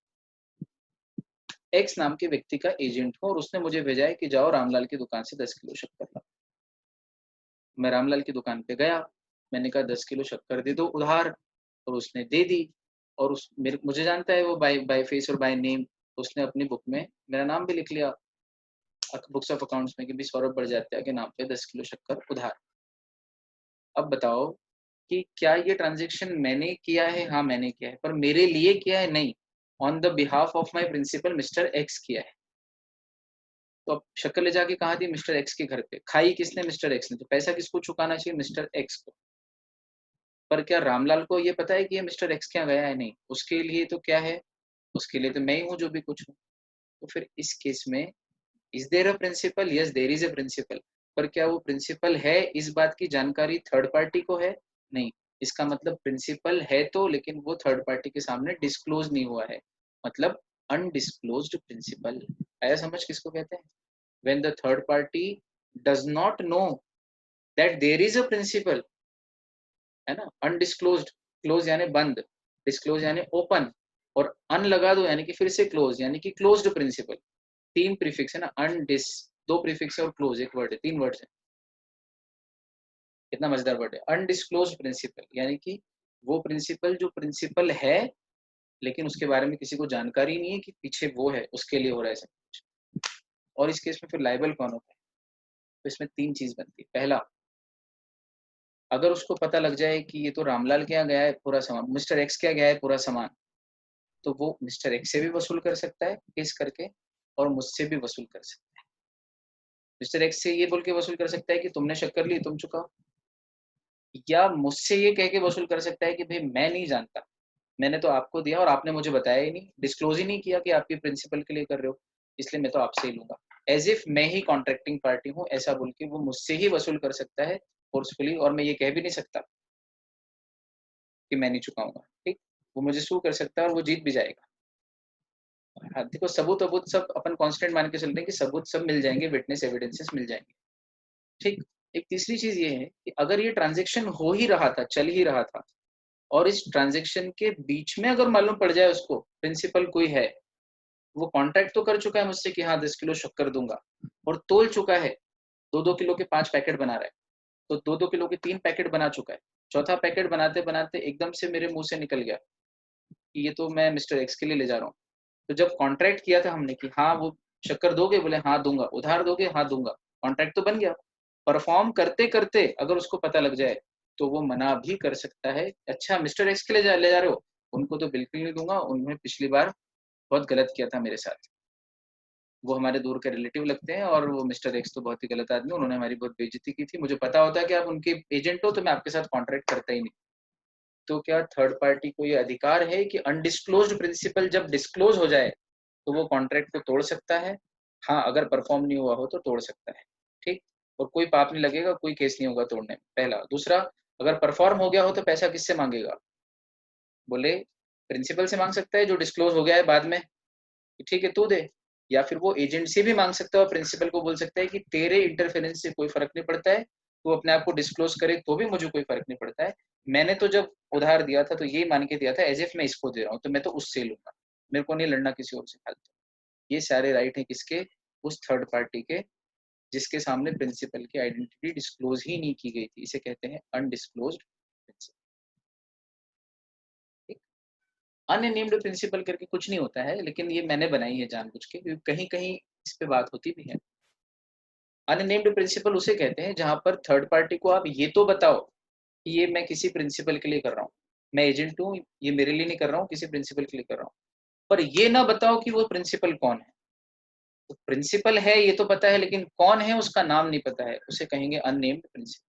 A: एक्स नाम के व्यक्ति का एजेंट हूँ और उसने मुझे भेजा है कि जाओ रामलाल की दुकान से 10 किलो शक्कर लाओ। मैं रामलाल की दुकान पे गया, मैंने कहा 10 किलो शक्कर दे दो उधार, और उसने दे दी। और उस मेरे मुझे जानता है वो बाय बाय फेस और बाय नेम, उसने अपनी बुक में मेरा नाम भी लिख लिया बुक्स ऑफ अकाउंट्स में कि भी सौरभ बड़जात्या के नाम पे 10 किलो शक्कर उधार। अब बताओ कि क्या ये ट्रांजेक्शन मैंने किया है? हाँ मैंने किया है, पर मेरे लिए किया है? नहीं, on the behalf of my principal mister X किया है। तो अब शक्कर ले जाके कहाँ दी? मिस्टर एक्स के घर पे। खाई किसने? मिस्टर एक्स ने। तो पैसा किसको चुकाना चाहिए? मिस्टर एक्स को। पर क्या रामलाल को ये पता है कि ये मिस्टर एक्स क्या गया है? नहीं, उसके लिए तो क्या है, उसके लिए तो मैं ही हूँ जो भी कुछ हूँ। तो फिर इस केस में is there a principal? Yes there is a principal. पर क्या वो प्रिंसिपल है, इस बात की जानकारी थर्ड पार्टी को है? नहीं। इसका मतलब प्रिंसिपल है तो, लेकिन वो थर्ड पार्टी के सामने डिस्क्लोज नहीं हुआ है, मतलब अनडिस्क्लोज्ड प्रिंसिपल। आया समझ किसको कहते हैं? When the third party does not know that there is a principal, है ना। अनडिस्क्लोज्ड, क्लोज यानी बंद, डिस्क्लोज यानी ओपन, और अन लगा दो यानी कि फिर से क्लोज यानी कि क्लोज्ड प्रिंसिपल। 3 प्रीफिक्स है ना, अनडिस 2 प्रीफिक्स है और क्लोज 1 वर्ड है, 3 वर्ड्स है। कितना मजेदार वर्ड है, अनडिस्क्लोज्ड प्रिंसिपल, यानी कि वो प्रिंसिपल जो प्रिंसिपल है लेकिन उसके बारे में किसी को जानकारी नहीं है कि पीछे वो है, उसके लिए हो रहा है सब कुछ। और इस केस में फिर लायबल कौन होता है? तो इसमें 3 चीज बनती है। पहला, अगर उसको पता लग जाए कि ये तो रामलाल के यहाँ गया है पूरा सामान, मिस्टर एक्स के यहाँ गया है पूरा सामान, तो वो मिस्टर एक्स से भी वसूल कर सकता है केस करके, और मुझसे भी वसूल कर सकता है। मिस्टर एक्स से ये बोल के वसूल कर सकता है कि तुमने शक्कर ली, तुम चुकाओ, या मुझसे ये कह के वसूल कर सकता है कि भाई मैं नहीं जानता, मैंने तो आपको दिया और आपने मुझे बताया ही नहीं, डिस्क्लोज ही नहीं किया कि आपके प्रिंसिपल के लिए कर रहे हो, इसलिए मैं तो आपसे ही लूंगा। एज इफ मैं ही कॉन्ट्रैक्टिंग पार्टी हूँ, ऐसा बोल के वो मुझसे ही वसूल कर सकता है फोर्सफुली, और मैं ये कह भी नहीं सकता कि मैं नहीं चुकाऊंगा। ठीक, वो मुझे सू कर सकता है और वो जीत भी जाएगा। हाँ देखो, सबूत वबूत सब अपन कांस्टेंट मान के चल रहे हैं कि सबूत सब मिल जाएंगे, विटनेस एविडेंसेस मिल जाएंगे। ठीक। एक तीसरी चीज ये है कि अगर ये ट्रांजेक्शन हो ही रहा था, चल ही रहा था, और इस ट्रांजेक्शन के बीच में अगर मालूम पड़ जाए उसको प्रिंसिपल कोई है, वो कॉन्टैक्ट तो कर चुका है मुझसे कि हाँ 10 किलो शक्कर दूंगा, और तोल चुका है, 2-2 किलो के 5 पैकेट बना रहा है, तो 2-2 किलो के 3 पैकेट बना चुका है, चौथा पैकेट बनाते बनाते एकदम से मेरे मुंह से निकल गया कि ये तो मैं मिस्टर एक्स के लिए ले जा रहा हूँ। तो जब कॉन्ट्रैक्ट किया था हमने कि हाँ वो शक्कर दोगे, बोले हाँ दूंगा, उधार दोगे, हाँ दूंगा, कॉन्ट्रैक्ट तो बन गया। परफॉर्म करते करते अगर उसको पता लग जाए तो वो मना भी कर सकता है, अच्छा मिस्टर एक्स के लिए ले जा रहे हो, उनको तो बिल्कुल नहीं दूंगा, उन्होंने पिछली बार बहुत गलत किया था मेरे साथ, वो हमारे दूर के रिलेटिव लगते हैं, और वो मिस्टर एक्स तो बहुत ही गलत आदमी, उन्होंने हमारी बहुत बेइज्जती की थी, मुझे पता होता है कि आप उनके एजेंट हो तो मैं आपके साथ कॉन्ट्रैक्ट करता ही नहीं। तो क्या थर्ड पार्टी को ये अधिकार है कि अनडिस्क्लोज्ड प्रिंसिपल जब डिस्क्लोज हो जाए तो वो कॉन्ट्रैक्ट को तोड़ सकता है? हाँ, अगर परफॉर्म नहीं हुआ हो तो तोड़ सकता है। ठीक, और कोई पाप नहीं लगेगा, कोई केस नहीं होगा तोड़ने में, पहला। दूसरा, अगर परफॉर्म हो गया हो तो पैसा किससे मांगेगा? बोले प्रिंसिपल से मांग सकता है जो डिस्क्लोज हो गया है बाद में, कि ठीक है तू दे, या फिर वो एजेंट से भी मांग सकता है और प्रिंसिपल को बोल सकता है कि तेरे इंटरफेरेंस से कोई फर्क नहीं पड़ता है, तू अपने आप को डिस्क्लोज करे तो भी मुझे कोई फर्क नहीं पड़ता है, मैंने तो जब उधार दिया था तो ये मान के दिया था एज इफ मैं इसको दे रहा हूँ, तो मैं तो उससे लूंगा, मेरे को नहीं लड़ना किसी और से फालतू। ये सारे राइट है किसके? उस थर्ड पार्टी के जिसके सामने प्रिंसिपल की आइडेंटिटी डिस्क्लोज ही नहीं की गई थी, इसे कहते हैं अनडिस्क्लोज्ड प्रिंसिपल। अननेम्ड प्रिंसिपल करके कुछ नहीं होता है, लेकिन ये मैंने बनाई है जानबूझ के क्योंकि कहीं कहीं इस पे बात होती भी है। अननेम्ड प्रिंसिपल उसे कहते हैं जहां पर थर्ड पार्टी को आप ये तो बताओ कि ये मैं किसी प्रिंसिपल के लिए कर रहा हूँ, मैं एजेंट हूँ, ये मेरे लिए नहीं कर रहा हूँ, किसी प्रिंसिपल के लिए कर रहा हूँ, पर ये ना बताओ कि वो प्रिंसिपल कौन है। तो प्रिंसिपल है ये तो पता है, लेकिन कौन है उसका नाम नहीं पता है, उसे कहेंगे अननेम्ड प्रिंसिपल।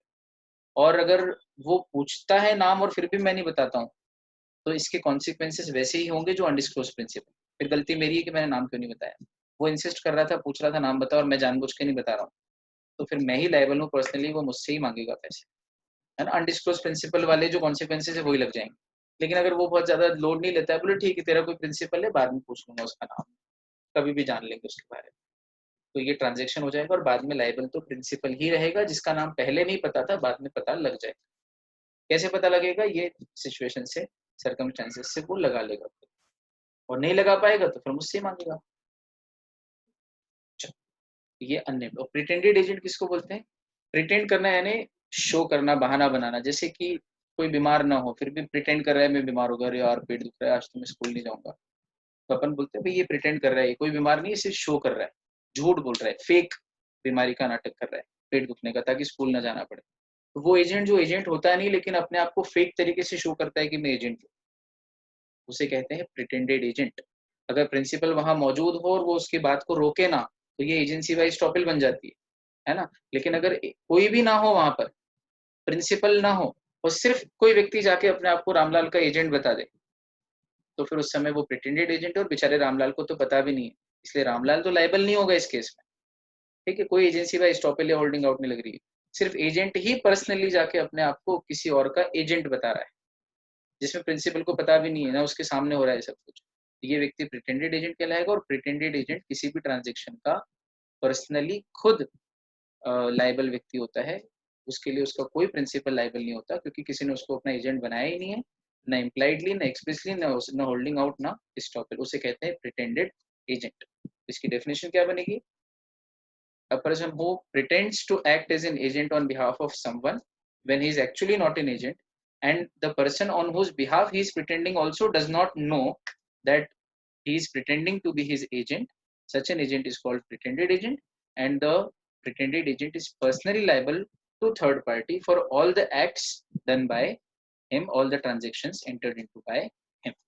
A: और अगर वो पूछता है नाम और फिर भी मैं नहीं बताता हूँ, तो इसके कॉन्सिक्वेंसेस वैसे ही होंगे जो अनडिस्क्लोज प्रिंसिपल। फिर गलती मेरी है कि मैंने नाम क्यों नहीं बताया। वो इंसिस्ट कर रहा था, पूछ रहा था नाम बताओ, और मैं जानबूझ के नहीं बता रहा हूँ, तो फिर मैं ही लायबल हूँ पर्सनली, वो मुझसे ही मांगेगा पैसे, है ना। अनडिस्क्लोज प्रिंसिपल वाले जो कॉन्सिक्वेंसेज है वही लग जाएंगे। लेकिन अगर वो बहुत ज्यादा लोड नहीं लेता है, बोले ठीक है तेरा कोई प्रिंसिपल है, बाद में पूछ लूंगा उसका नाम, कभी भी जान लेंगे उसके बारे में, तो ये ट्रांजेक्शन हो जाएगा। और बाद में लायबल तो प्रिंसिपल ही रहेगा, जिसका नाम पहले नहीं पता था बाद में पता लग जाएगा। कैसे पता लगेगा, ये सिचुएशन से, सर्कमस्टेंसेस से वो लगा लेगा, और नहीं लगा पाएगा तो फिर मुझसे ही मांगेगा। ये अननेम्ड। और प्रिटेंडेड एजेंट किसको बोलते हैं? प्रिटेंड करना यानी शो करना, बहाना बनाना। जैसे कि कोई बीमार ना हो फिर भी प्रिटेंड कर रहा है मैं बीमार हो गया, अरे यार पेट दुख रहा है आज तो मैं स्कूल नहीं जाऊंगा, तो अपन बोलते हैं भाई ये प्रिटेंड कर रहा है, ये कोई बीमार नहीं है, सिर्फ शो कर रहा है, झूठ बोल रहा है, फेक बीमारी का नाटक कर रहा है पेट दुखने का, ताकि स्कूल ना जाना पड़े। तो वो एजेंट जो एजेंट होता है नहीं, लेकिन अपने आप को फेक तरीके से शो करता है कि मैं एजेंट हूँ, उसे कहते हैं प्रिटेंडेड एजेंट। अगर प्रिंसिपल वहां मौजूद हो और वो उसकी बात को रोके ना, तो ये एजेंसी वाइज टॉपिल बन जाती है ना। लेकिन अगर कोई भी ना हो वहां पर, प्रिंसिपल ना हो, और सिर्फ कोई व्यक्ति जाके अपने आप को रामलाल का एजेंट बता दे, तो फिर उस समय वो प्रिटेंडेड एजेंट है, और बेचारे रामलाल को तो पता भी नहीं है, इसलिए रामलाल तो लायबल नहीं होगा इस केस में। ठीक है, कोई एजेंसी वाइज टॉपिल या होल्डिंग आउट नहीं लग रही है, सिर्फ एजेंट ही पर्सनली जाके अपने आप को किसी और का एजेंट बता रहा है, जिसमें प्रिंसिपल को पता भी नहीं है ना, उसके सामने हो रहा है सब कुछ। ये व्यक्ति प्रिटेंडेड एजेंट कहलाएगा। और प्रिटेंडेड एजेंट किसी भी ट्रांजेक्शन का पर्सनली खुद लायबल व्यक्ति होता है, उसके लिए उसका कोई प्रिंसिपल लायबल नहीं होता, क्योंकि किसी ने उसको अपना एजेंट बनाया ही नहीं है, ना इम्प्लाइडली, ना एक्सप्रेसली, ना होल्डिंग आउट, ना स्टॉपल। उसे कहते हैं प्रिटेंडेड एजेंट। इसकी डेफिनेशन क्या बनेगी? A person who pretends to act as an agent on behalf of someone when he is actually not an agent, and the person on whose behalf he is pretending also does not know that he is pretending to be his agent. Such an agent is called pretended agent, and the pretended agent is personally liable to third party for all the acts done by him, all the transactions entered into by him.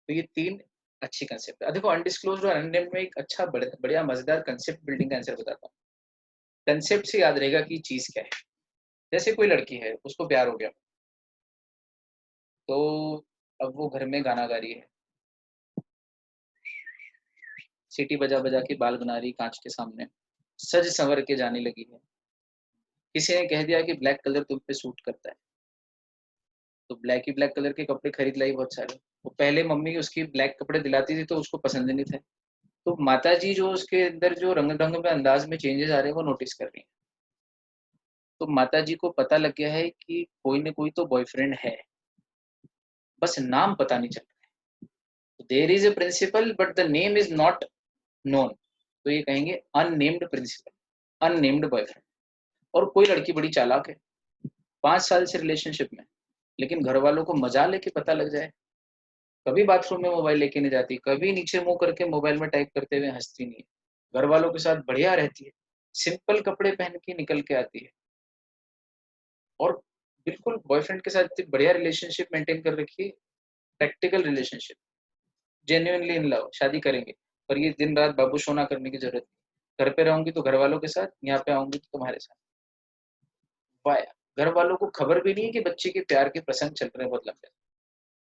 A: तो ये तीन अच्छी concept है। देखो undisclosed और unnamed में एक अच्छा बढ़िया मजेदार कंसेप्ट बिल्डिंग का आंसर बताता हूँ। कंसेप्ट से याद रहेगा कि चीज क्या है। जैसे कोई लड़की है, उसको प्यार हो गया, तो अब वो घर में गाना गा रही है, सीटी बजा बजा के बाल बना रही कांच के सामने, सज संवर के जाने लगी है। किसी ने कह दिया कि ब्लैक कलर तुम पे सूट करता है, तो ब्लैक ही ब्लैक कलर के कपड़े खरीद लाई बहुत सारे। वो पहले मम्मी उसकी ब्लैक कपड़े दिलाती थी तो उसको पसंद नहीं थे, तो माता जी जो उसके अंदर जो रंग ढंग में अंदाज में चेंजेस आ रहे हैं वो नोटिस कर रही हैं। तो माता जी को पता लग गया है कि कोई न कोई तो बॉयफ्रेंड है, बस नाम पता नहीं चल रहा। There is a principal but the name is not known, तो ये कहेंगे अननेम्ड प्रिंसिपल, अननेम्ड बॉयफ्रेंड। और कोई लड़की बड़ी चालाक है, 5 साल से रिलेशनशिप में, लेकिन घर वालों को मजा लेके पता लग जाए, कभी बाथरूम में मोबाइल लेके नहीं जाती, कभी नीचे मुंह करके मोबाइल में टाइप करते हुए हंसती नहीं है, घर वालों के साथ बढ़िया रहती है, सिंपल कपड़े पहन के निकल के आती है, और बिल्कुल बॉयफ्रेंड के साथ इतनी बढ़िया रिलेशनशिप मेंटेन कर रखी है, practical relationship, genuinely in love, शादी करेंगे, पर ये दिन रात बाबू सोना करने की जरूरत नहीं, घर पे रहूंगी तो घर वालों के साथ, यहाँ पे आऊंगी तो तुम्हारे साथ। वाह, घर वालों को खबर भी नहीं है कि बच्चे के प्यार के प्रसंग चल रहे हैं बहुत लंबे।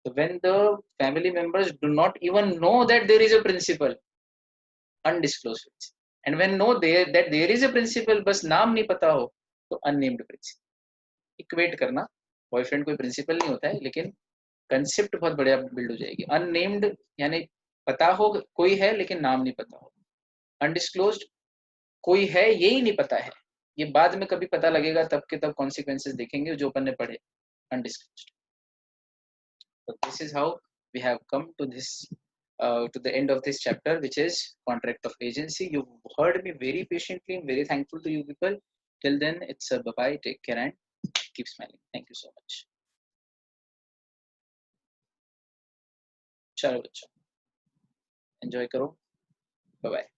A: So when the family members do not even know that there is a principal, undisclosed principal, and when know there that there is a principal, बस नाम नहीं पता हो, तो unnamed principal। इक्वेट करना, बॉयफ्रेंड कोई प्रिंसिपल नहीं होता है, लेकिन कंसेप्ट बहुत बढ़िया बिल्ड हो जाएगी। अननेम्ड यानी पता हो कोई है लेकिन नाम नहीं पता हो, अनडिस्क्लोज्ड कोई है यही नहीं पता है, ये बाद में कभी पता लगेगा, तब के तब कॉन्सिक्वेंसेस देखेंगे जो अपन ने पढ़े, undisclosed. So this is how we have come to this to the end of this chapter, which is contract of agency. You heard me very patiently. I'm very thankful to you people. Till then, it's a bye bye. Take care and keep smiling. Thank you so much. चलो बच्चों, enjoy करो. Bye bye.